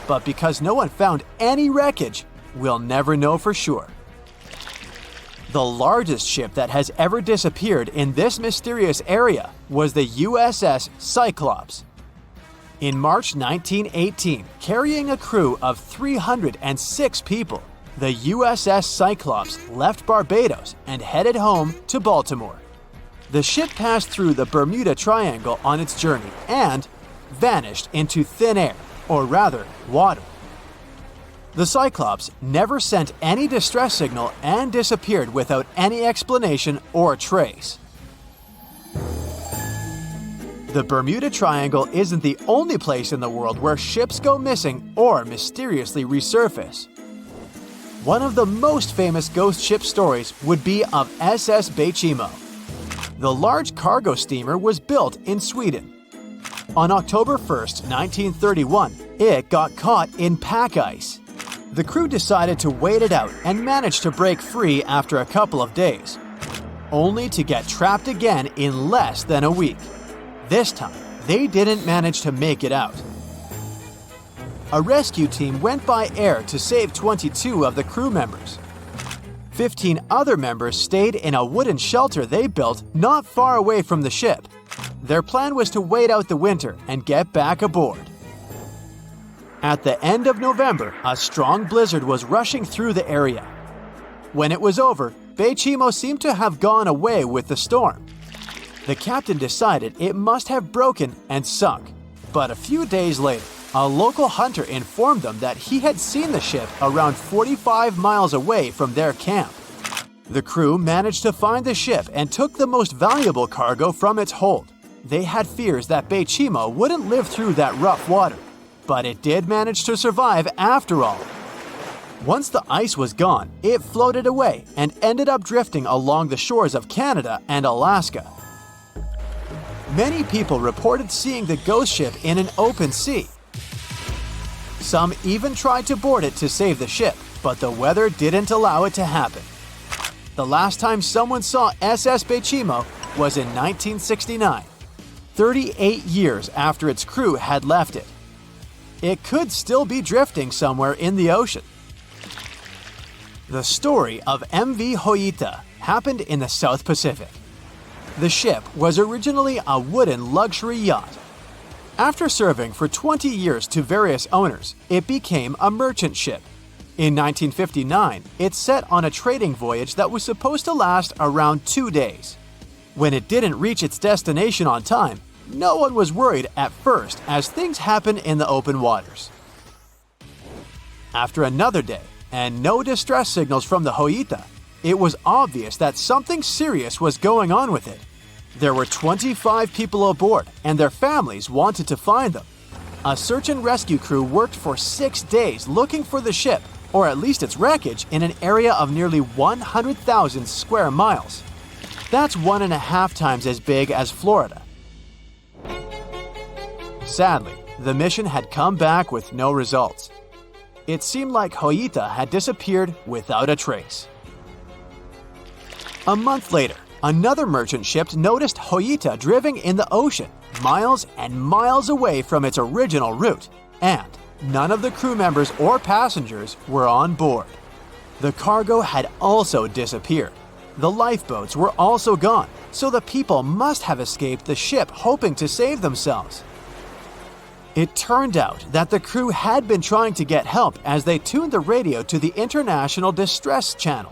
But because no one found any wreckage, we'll never know for sure. The largest ship that has ever disappeared in this mysterious area was the USS Cyclops. In March 1918, carrying a crew of 306 people, the USS Cyclops left Barbados and headed home to Baltimore. The ship passed through the Bermuda Triangle on its journey and vanished into thin air, or rather, water. The Cyclops never sent any distress signal and disappeared without any explanation or trace. The Bermuda Triangle isn't the only place in the world where ships go missing or mysteriously resurface. One of the most famous ghost ship stories would be of SS Bygone. The large cargo steamer was built in Sweden. On October 1st, 1931, it got caught in pack ice. The crew decided to wait it out and managed to break free after a couple of days, only to get trapped again in less than a week. This time, they didn't manage to make it out. A rescue team went by air to save 22 of the crew members. 15 other members stayed in a wooden shelter they built not far away from the ship. Their plan was to wait out the winter and get back aboard. At the end of November, a strong blizzard was rushing through the area. When it was over, Bygone seemed to have gone away with the storm. The captain decided it must have broken and sunk, but a few days later, a local hunter informed them that he had seen the ship around 45 miles away from their camp. The crew managed to find the ship and took the most valuable cargo from its hold. They had fears that Bygone wouldn't live through that rough water, but it did manage to survive after all. Once the ice was gone, it floated away and ended up drifting along the shores of Canada and Alaska. Many people reported seeing the ghost ship in an open sea. Some even tried to board it to save the ship, but the weather didn't allow it to happen. The last time someone saw SS Bygone was in 1969, 38 years after its crew had left it. It could still be drifting somewhere in the ocean. The story of MV Hoita happened in the South Pacific. The ship was originally a wooden luxury yacht. After serving for 20 years to various owners, it became a merchant ship. In 1959, it set on a trading voyage that was supposed to last around 2 days. When it didn't reach its destination on time, no one was worried at first as things happen in the open waters. After another day, and no distress signals from the Hoita, it was obvious that something serious was going on with it. There were 25 people aboard, and their families wanted to find them. A search and rescue crew worked for 6 days looking for the ship, or at least its wreckage, in an area of nearly 100,000 square miles. That's 1.5 times as big as Florida. Sadly, the mission had come back with no results. It seemed like Hoita had disappeared without a trace. A month later, another merchant ship noticed Hoita drifting in the ocean, miles and miles away from its original route, and none of the crew members or passengers were on board. The cargo had also disappeared. The lifeboats were also gone, so the people must have escaped the ship hoping to save themselves. It turned out that the crew had been trying to get help as they tuned the radio to the International Distress Channel.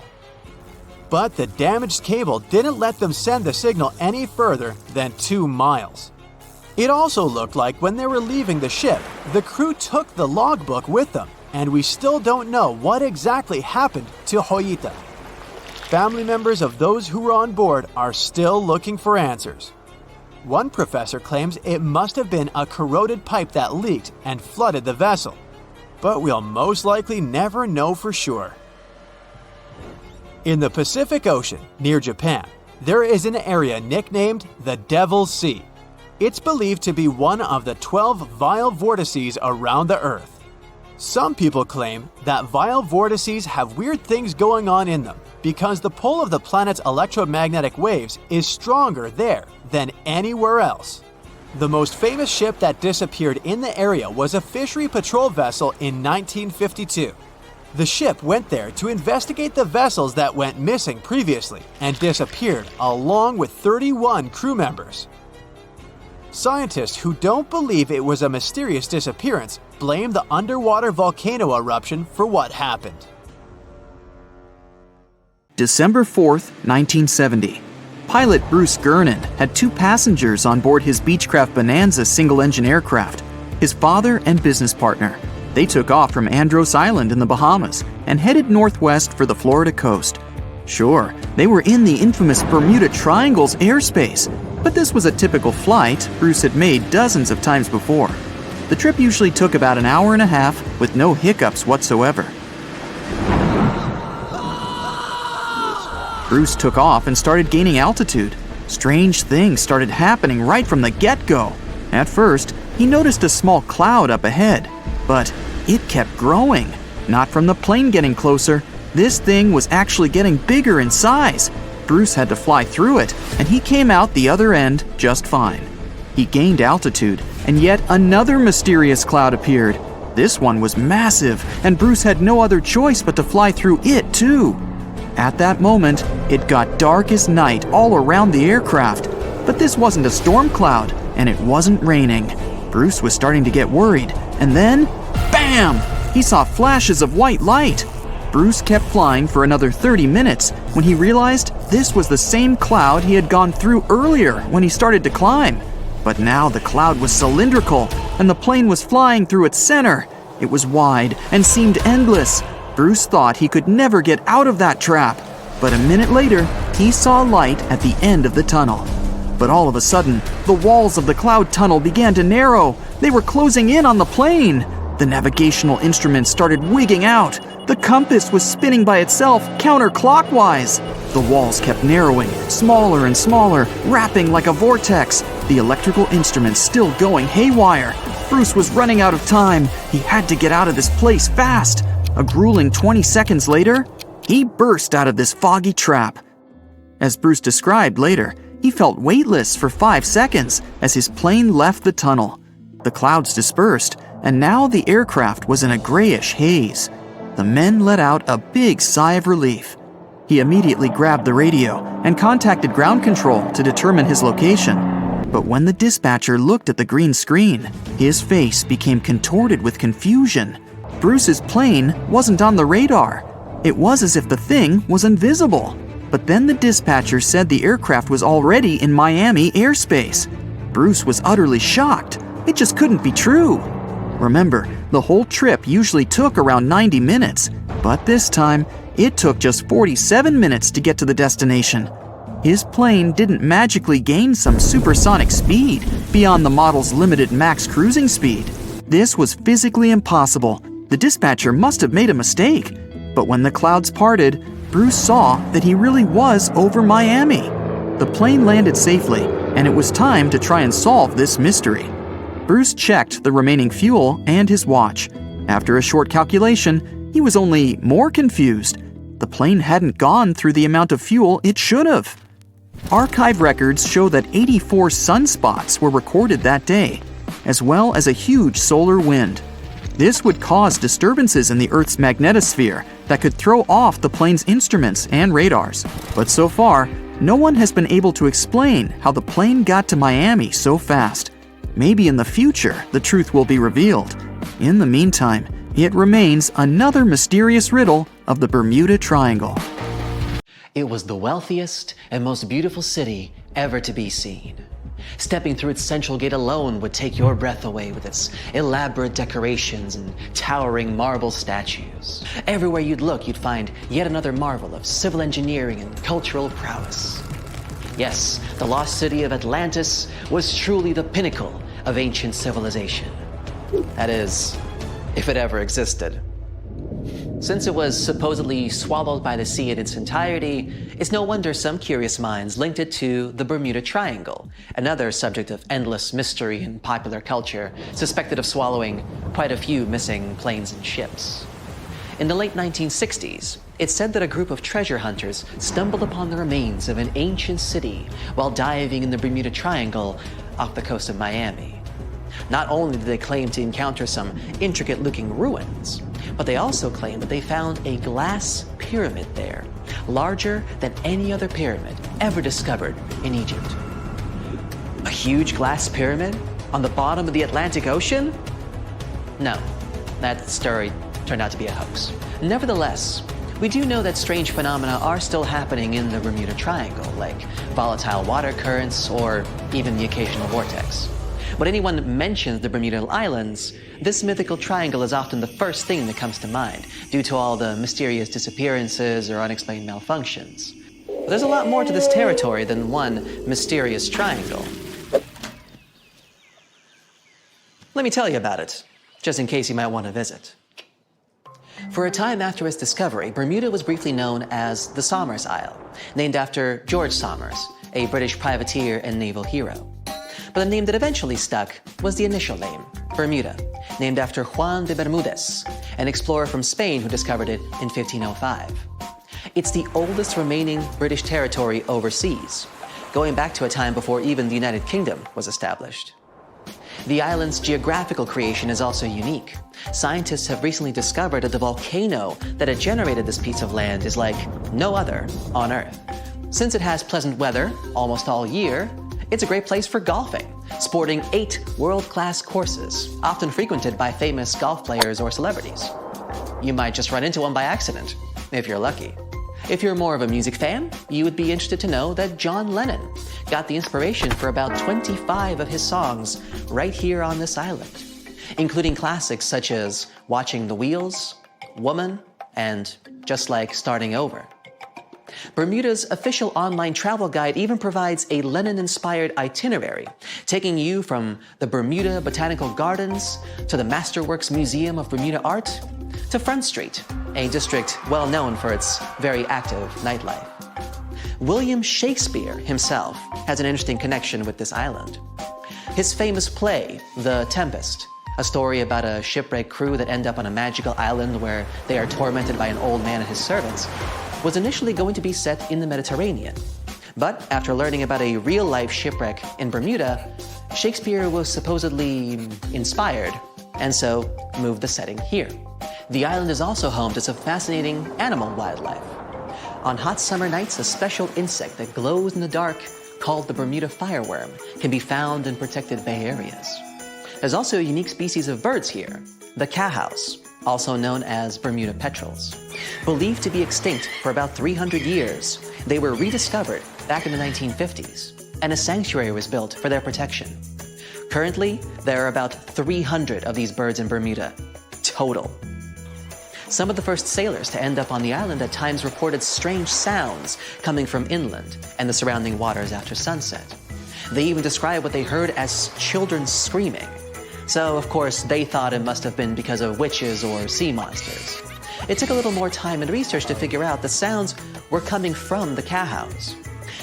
But the damaged cable didn't let them send the signal any further than 2 miles. It also looked like when they were leaving the ship, the crew took the logbook with them, and we still don't know what exactly happened to Hoyita. Family members of those who were on board are still looking for answers. One professor claims it must have been a corroded pipe that leaked and flooded the vessel, but we'll most likely never know for sure. In the Pacific Ocean, near Japan, there is an area nicknamed the Devil's Sea. It's believed to be one of the 12 vile vortices around the Earth. Some people claim that vile vortices have weird things going on in them because the pull of the planet's electromagnetic waves is stronger there than anywhere else. The most famous ship that disappeared in the area was a fishery patrol vessel in 1952. The ship went there to investigate the vessels that went missing previously and disappeared along with 31 crew members. Scientists who don't believe it was a mysterious disappearance blame the underwater volcano eruption for what happened. December 4th, 1970. Pilot Bruce Gernon had 2 passengers on board his Beechcraft Bonanza single-engine aircraft, his father and business partner. They took off from Andros Island in the Bahamas and headed northwest for the Florida coast. Sure, they were in the infamous Bermuda Triangle's airspace, but this was a typical flight Bruce had made dozens of times before. The trip usually took about an hour and a half with no hiccups whatsoever. Bruce took off and started gaining altitude. Strange things started happening right from the get-go. At first, he noticed a small cloud up ahead, but it kept growing. Not from the plane getting closer. This thing was actually getting bigger in size. Bruce had to fly through it, and he came out the other end just fine. He gained altitude, and yet another mysterious cloud appeared. This one was massive, and Bruce had no other choice but to fly through it too. At that moment, it got dark as night all around the aircraft. But this wasn't a storm cloud, and it wasn't raining. Bruce was starting to get worried, and then, bam! He saw flashes of white light. Bruce kept flying for another 30 minutes when he realized this was the same cloud he had gone through earlier when he started to climb. But now the cloud was cylindrical, and the plane was flying through its center. It was wide and seemed endless. Bruce thought he could never get out of that trap, but a minute later, he saw light at the end of the tunnel. But all of a sudden, the walls of the cloud tunnel began to narrow. They were closing in on the plane. The navigational instruments started wigging out. The compass was spinning by itself counterclockwise. The walls kept narrowing, smaller and smaller, wrapping like a vortex. The electrical instruments still going haywire. Bruce was running out of time. He had to get out of this place fast. A grueling 20 seconds later, he burst out of this foggy trap. As Bruce described later, he felt weightless for 5 seconds as his plane left the tunnel. The clouds dispersed, and now the aircraft was in a grayish haze. The men let out a big sigh of relief. He immediately grabbed the radio and contacted ground control to determine his location. But when the dispatcher looked at the green screen, his face became contorted with confusion. Bruce's plane wasn't on the radar. It was as if the thing was invisible. But then the dispatcher said the aircraft was already in Miami airspace. Bruce was utterly shocked. It just couldn't be true. Remember, the whole trip usually took around 90 minutes, but this time, it took just 47 minutes to get to the destination. His plane didn't magically gain some supersonic speed beyond the model's limited max cruising speed. This was physically impossible. The dispatcher must have made a mistake. But when the clouds parted, Bruce saw that he really was over Miami. The plane landed safely, and it was time to try and solve this mystery. Bruce checked the remaining fuel and his watch. After a short calculation, he was only more confused. The plane hadn't gone through the amount of fuel it should have. Archive records show that 84 sunspots were recorded that day, as well as a huge solar wind. This would cause disturbances in the Earth's magnetosphere that could throw off the plane's instruments and radars. But so far, no one has been able to explain how the plane got to Miami so fast. Maybe in the future, the truth will be revealed. In the meantime, it remains another mysterious riddle of the Bermuda Triangle. It was the wealthiest and most beautiful city ever to be seen. Stepping through its central gate alone would take your breath away with its elaborate decorations and towering marble statues. Everywhere you'd look, you'd find yet another marvel of civil engineering and cultural prowess. Yes, the lost city of Atlantis was truly the pinnacle of ancient civilization. That is, if it ever existed. Since it was supposedly swallowed by the sea in its entirety, it's no wonder some curious minds linked it to the Bermuda Triangle, another subject of endless mystery in popular culture, suspected of swallowing quite a few missing planes and ships. In the late 1960s, it's said that a group of treasure hunters stumbled upon the remains of an ancient city while diving in the Bermuda Triangle off the coast of Miami. Not only did they claim to encounter some intricate-looking ruins, but they also claimed that they found a glass pyramid there, larger than any other pyramid ever discovered in Egypt. A huge glass pyramid on the bottom of the Atlantic Ocean? No, that story turned out to be a hoax. Nevertheless, we do know that strange phenomena are still happening in the Bermuda Triangle, like volatile water currents or even the occasional vortex. When anyone mentions the Bermuda Islands, this mythical triangle is often the first thing that comes to mind, due to all the mysterious disappearances or unexplained malfunctions. But there's a lot more to this territory than one mysterious triangle. Let me tell you about it, just in case you might want to visit. For a time after its discovery, Bermuda was briefly known as the Somers Isle, named after George Somers, a British privateer and naval hero. But the name that eventually stuck was the initial name, Bermuda, named after Juan de Bermudez, an explorer from Spain who discovered it in 1505. It's the oldest remaining British territory overseas, going back to a time before even the United Kingdom was established. The island's geographical creation is also unique. Scientists have recently discovered that the volcano that had generated this piece of land is like no other on Earth. Since it has pleasant weather almost all year, it's a great place for golfing, sporting 8 world-class courses, often frequented by famous golf players or celebrities. You might just run into one by accident, if you're lucky. If you're more of a music fan, you would be interested to know that John Lennon got the inspiration for about 25 of his songs right here on this island, including classics such as Watching the Wheels, Woman, and Just Like Starting Over. Bermuda's official online travel guide even provides a Lennon-inspired itinerary, taking you from the Bermuda Botanical Gardens to the Masterworks Museum of Bermuda Art to Front Street, a district well known for its very active nightlife. William Shakespeare himself has an interesting connection with this island. His famous play, The Tempest, a story about a shipwrecked crew that end up on a magical island where they are tormented by an old man and his servants, was initially going to be set in the Mediterranean. But after learning about a real-life shipwreck in Bermuda, Shakespeare was supposedly inspired, and so moved the setting here. The island is also home to some fascinating animal wildlife. On hot summer nights, a special insect that glows in the dark, called the Bermuda fireworm, can be found in protected bay areas. There's also a unique species of birds here, the cowhouse, also known as Bermuda petrels. Believed to be extinct for about 300 years, they were rediscovered back in the 1950s, and a sanctuary was built for their protection. Currently, there are about 300 of these birds in Bermuda, total. Some of the first sailors to end up on the island at times reported strange sounds coming from inland and the surrounding waters after sunset. They even described what they heard as children screaming. So, of course, they thought it must have been because of witches or sea monsters. It took a little more time and research to figure out the sounds were coming from the cowhouse.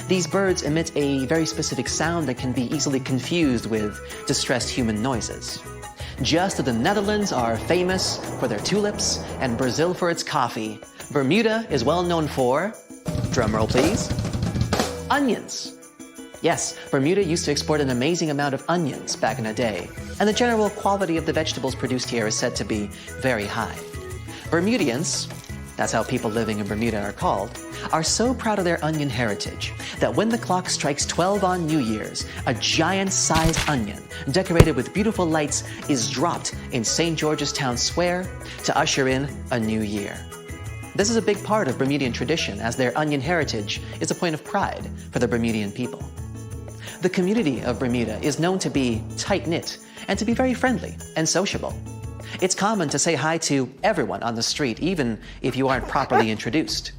These birds emit a very specific sound that can be easily confused with distressed human noises. Just as the Netherlands are famous for their tulips and Brazil for its coffee, Bermuda is well known for, drumroll please, onions. Yes, Bermuda used to export an amazing amount of onions back in the day, and the general quality of the vegetables produced here is said to be very high. Bermudians, that's how people living in Bermuda are called, are so proud of their onion heritage that when the clock strikes 12 on New Year's, a giant-sized onion decorated with beautiful lights is dropped in St. George's Town Square to usher in a new year. This is a big part of Bermudian tradition, as their onion heritage is a point of pride for the Bermudian people. The community of Bermuda is known to be tight-knit and to be very friendly and sociable. It's common to say hi to everyone on the street, even if you aren't properly introduced.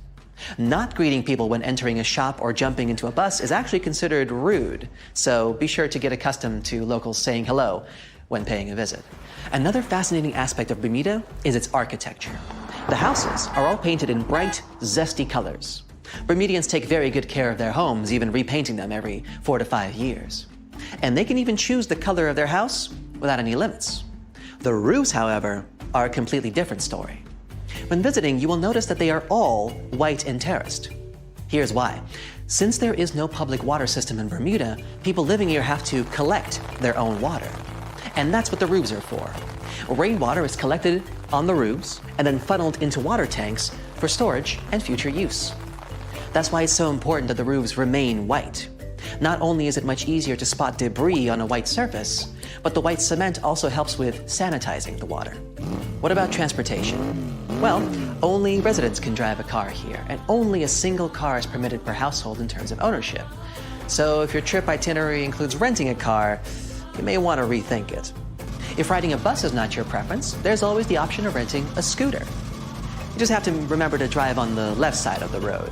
Not greeting people when entering a shop or jumping into a bus is actually considered rude, so be sure to get accustomed to locals saying hello when paying a visit. Another fascinating aspect of Bermuda is its architecture. The houses are all painted in bright, zesty colors. Bermudians take very good care of their homes, even repainting them every 4 to 5 years. And they can even choose the color of their house without any limits. The roofs, however, are a completely different story. When visiting, you will notice that they are all white and terraced. Here's why. Since there is no public water system in Bermuda, people living here have to collect their own water. And that's what the roofs are for. Rainwater is collected on the roofs and then funneled into water tanks for storage and future use. That's why it's so important that the roofs remain white. Not only is it much easier to spot debris on a white surface, but the white cement also helps with sanitizing the water. What about transportation? Well, only residents can drive a car here, and only a single car is permitted per household in terms of ownership. So if your trip itinerary includes renting a car, you may want to rethink it. If riding a bus is not your preference, there's always the option of renting a scooter. You just have to remember to drive on the left side of the road.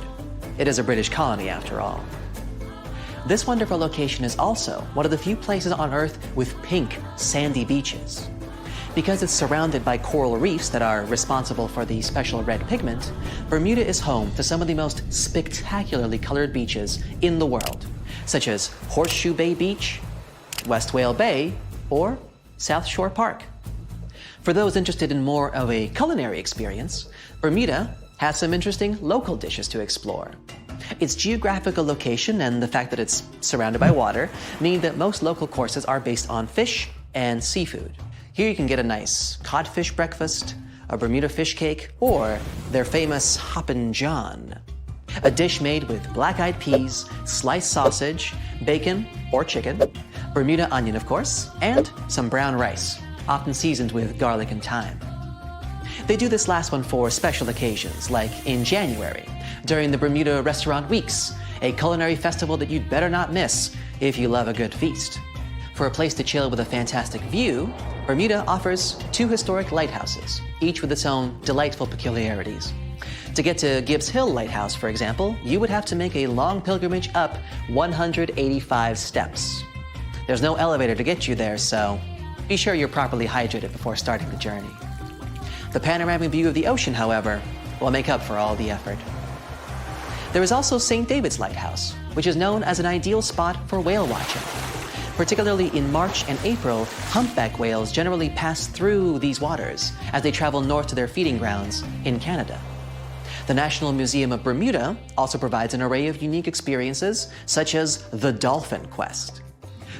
It is a British colony after all. This wonderful location is also one of the few places on Earth with pink, sandy beaches. Because it's surrounded by coral reefs that are responsible for the special red pigment, Bermuda is home to some of the most spectacularly colored beaches in the world, such as Horseshoe Bay Beach, West Whale Bay, or South Shore Park. For those interested in more of a culinary experience, Bermuda has some interesting local dishes to explore. Its geographical location and the fact that it's surrounded by water mean that most local courses are based on fish and seafood. Here you can get a nice codfish breakfast, a Bermuda fish cake, or their famous Hoppin' John, a dish made with black-eyed peas, sliced sausage, bacon or chicken, Bermuda onion, of course, and some brown rice, often seasoned with garlic and thyme. They do this last one for special occasions, like in January, during the Bermuda Restaurant Weeks, a culinary festival that you'd better not miss if you love a good feast. For a place to chill with a fantastic view, Bermuda offers 2 historic lighthouses, each with its own delightful peculiarities. To get to Gibbs Hill Lighthouse, for example, you would have to make a long pilgrimage up 185 steps. There's no elevator to get you there, so be sure you're properly hydrated before starting the journey. The panoramic view of the ocean, however, will make up for all the effort. There is also St. David's Lighthouse, which is known as an ideal spot for whale watching. Particularly in March and April, humpback whales generally pass through these waters as they travel north to their feeding grounds in Canada. The National Museum of Bermuda also provides an array of unique experiences, such as the Dolphin Quest.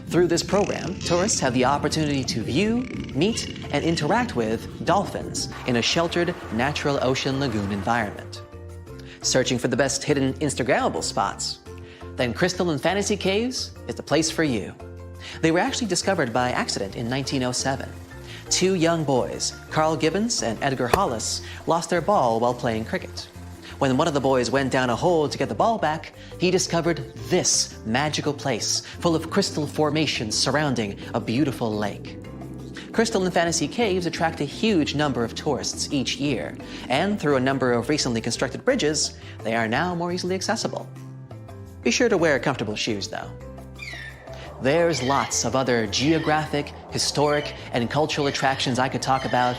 Through this program, tourists have the opportunity to view, meet, and interact with dolphins in a sheltered, natural ocean lagoon environment. Searching for the best hidden Instagrammable spots? Then Crystal and Fantasy Caves is the place for you. They were actually discovered by accident in 1907. 2 young boys, Carl Gibbons and Edgar Hollis, lost their ball while playing cricket. When one of the boys went down a hole to get the ball back, he discovered this magical place full of crystal formations surrounding a beautiful lake. Crystal and Fantasy Caves attract a huge number of tourists each year, and through a number of recently constructed bridges, they are now more easily accessible. Be sure to wear comfortable shoes, though. There's lots of other geographic, historic, and cultural attractions I could talk about,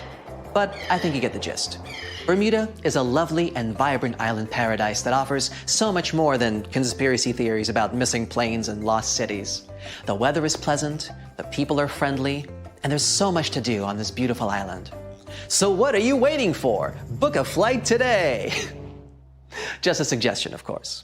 but I think you get the gist. Bermuda is a lovely and vibrant island paradise that offers so much more than conspiracy theories about missing planes and lost cities. The weather is pleasant, the people are friendly, and there's so much to do on this beautiful island. So what are you waiting for? Book a flight today! Just a suggestion, of course.